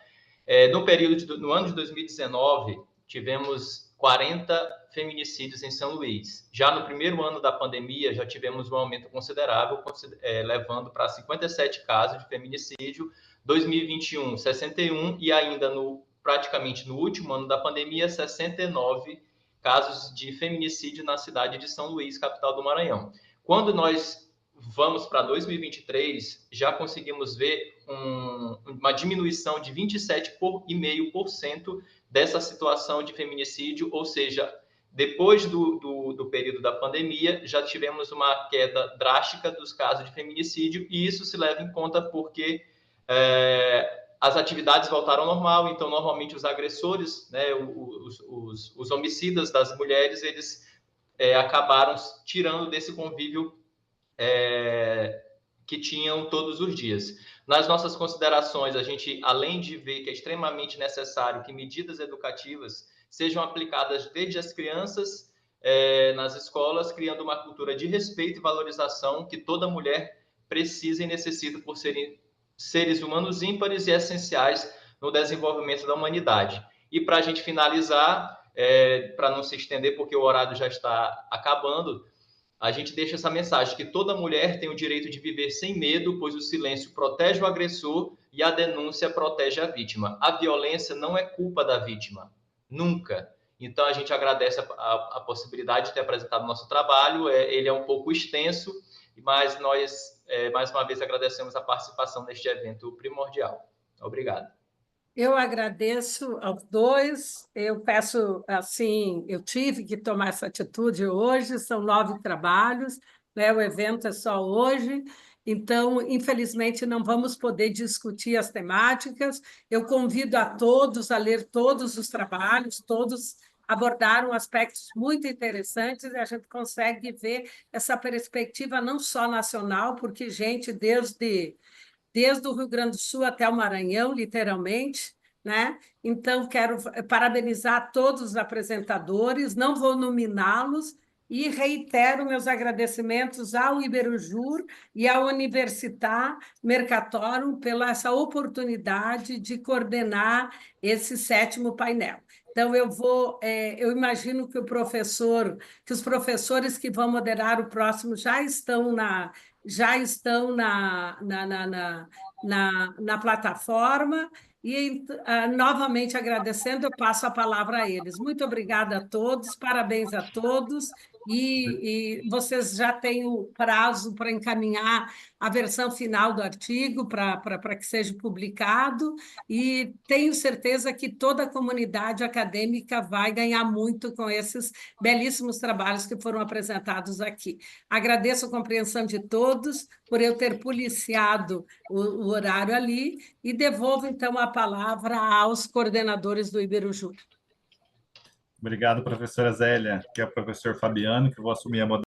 No ano de 2019, tivemos 40 feminicídios em São Luís. Já no primeiro ano da pandemia, já tivemos um aumento considerável, levando para 57 casos de feminicídio, 2021, 61, e ainda praticamente no último ano da pandemia, 69 casos de feminicídio na cidade de São Luís, capital do Maranhão. Quando nós vamos para 2023, já conseguimos ver uma diminuição de 27,5% dessa situação de feminicídio, ou seja, depois do período da pandemia, já tivemos uma queda drástica dos casos de feminicídio, e isso se leva em conta porque as atividades voltaram ao normal, então, normalmente, os agressores, né, os homicidas das mulheres, eles acabaram tirando desse convívio que tinham todos os dias. Nas nossas considerações, a gente, além de ver que é extremamente necessário que medidas educativas sejam aplicadas desde as crianças nas escolas, criando uma cultura de respeito e valorização que toda mulher precisa e necessita por serem seres humanos ímpares e essenciais no desenvolvimento da humanidade. E para a gente finalizar, para não se estender, porque o horário já está acabando, a gente deixa essa mensagem que toda mulher tem o direito de viver sem medo, pois o silêncio protege o agressor e a denúncia protege a vítima. A violência não é culpa da vítima, nunca. Então, a gente agradece a possibilidade de ter apresentado o nosso trabalho. Ele é um pouco extenso, mas nós, mais uma vez, agradecemos a participação neste evento primordial. Obrigado. Eu agradeço aos dois. Eu peço, assim, eu tive que tomar essa atitude hoje, são 9 trabalhos, né? O evento é só hoje, então, infelizmente, não vamos poder discutir as temáticas. Eu convido a todos a ler todos os trabalhos, todos abordaram aspectos muito interessantes e a gente consegue ver essa perspectiva não só nacional, porque gente desde o Rio Grande do Sul até o Maranhão, literalmente, né? Então, quero parabenizar todos os apresentadores, não vou nominá-los, e reitero meus agradecimentos ao Iberojur e ao Università Mercatorum pela essa oportunidade de coordenar esse 7º painel. Então, Então, eu imagino que os professores que vão moderar o próximo já estão na plataforma. E, novamente agradecendo, eu passo a palavra a eles. Muito obrigada a todos, parabéns a todos. E vocês já têm o prazo para encaminhar a versão final do artigo para que seja publicado, e tenho certeza que toda a comunidade acadêmica vai ganhar muito com esses belíssimos trabalhos que foram apresentados aqui. Agradeço a compreensão de todos por eu ter policiado o horário ali, e devolvo, então, a palavra aos coordenadores do Iberujur. Obrigado, professora Zélia, que é o professor Fabiano, que eu vou assumir a moderação.